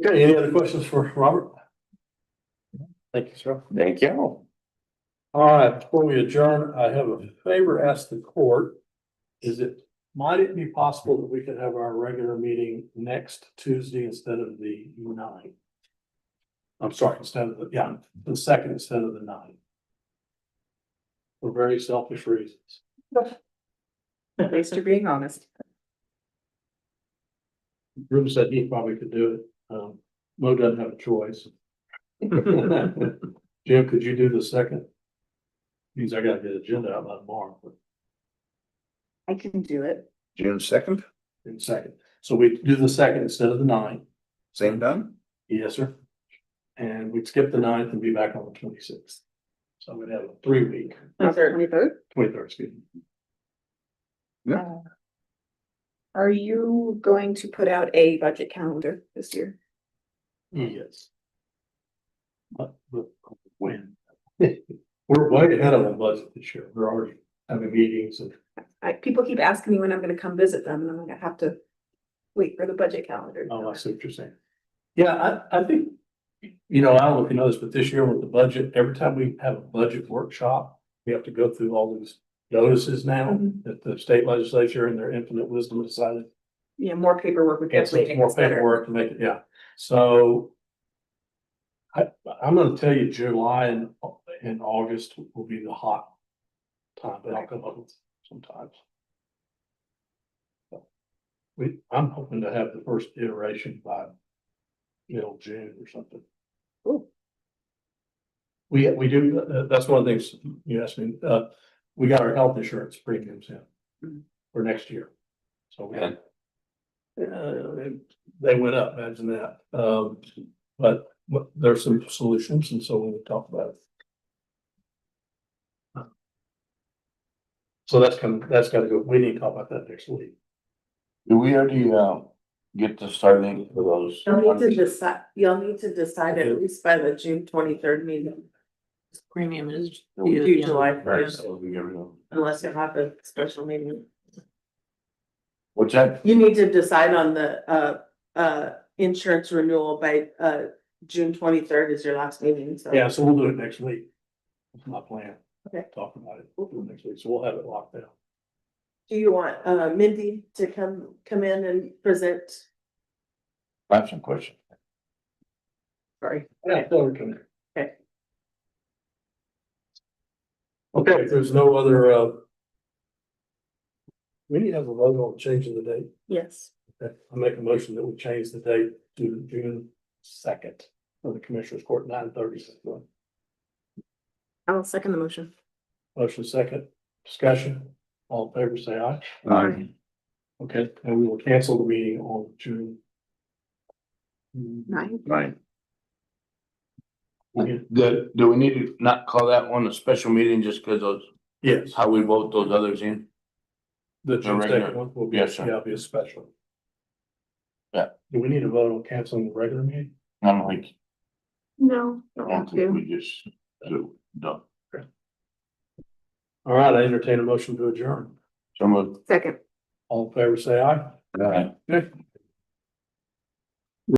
Okay, any other questions for Robert? Thank you, sir. Thank you. All right, before we adjourn, I have a favor asked the court. Might it be possible that we could have our regular meeting next Tuesday instead of the 9th? I'm sorry, the second instead of the 9th. For very selfish reasons. At least you're being honest. Bruce said he probably could do it. Mo doesn't have a choice. Jim, could you do the second? Means I gotta get the agenda out by tomorrow, but I can do it. June second, in second. So we do the second instead of the 9th. same done? Yes, sir. And we'd skip the 9th and be back on the 26th. So we'd have a 3-week, 23rd? 23rd, excuse me. Are you going to put out a budget calendar this year? Yes. But when? We're way ahead of the budget this year. We're already having meetings and People keep asking me when I'm gonna come visit them, and I'm gonna have to wait for the budget calendar. oh, I see what you're saying. Yeah, I think, I don't know if you know this, but this year with the budget, every time we have a budget workshop, we have to go through all these notices now Mhm. that the state legislature and their infinite wisdom decided. Yeah, more paperwork would And so definitely it's make more us better. paperwork to make it, yeah. So I'm gonna tell you July and August will be the hot time, but I'll come up with sometimes. I'm hoping to have the first iteration by middle June or something. Ooh. We do, that's one of the things you asked me, we got our health insurance premiums in for next year. So we had, they went up, imagine that. But there's some solutions, and so we'll talk about it. So that's gotta go, we need to talk about that next week. Do we already, get the starting for those? You'll need to decide at least by the June 23rd meeting, Premium is. due July Right, 1st, so we get rid of- unless you have a special meeting. What's that? You need to decide on the insurance renewal by June 23rd is your last meeting, so. Yeah, so we'll do it next week. That's my plan. Okay. Talk about it, we'll do it next week, so we'll have it locked down. Do you want Mindy to come in and present? I have some questions. Sorry. Yeah, so we can. Okay. Okay, if there's no other, we need to have a vote on changing the date. Yes. Okay, I make a motion that we change the date to June 2nd for the Commissioners Court, 9:30. I'll second the motion. Motion second, discussion, all in favor, say aye. Aye. Okay, and we will cancel the meeting on June. 9. Right. Do we need to not call that one a special meeting just because of Yes, how we vote those others in? the June regular- 2nd one will be, Yes, sir. yeah, be a special. Yeah. Do we need to vote on canceling the regular meeting? I'm like, No, I don't don't want think to. we just do, done. All right, I entertain a motion to adjourn. Some of. Second. All in favor, say aye. Right. Okay,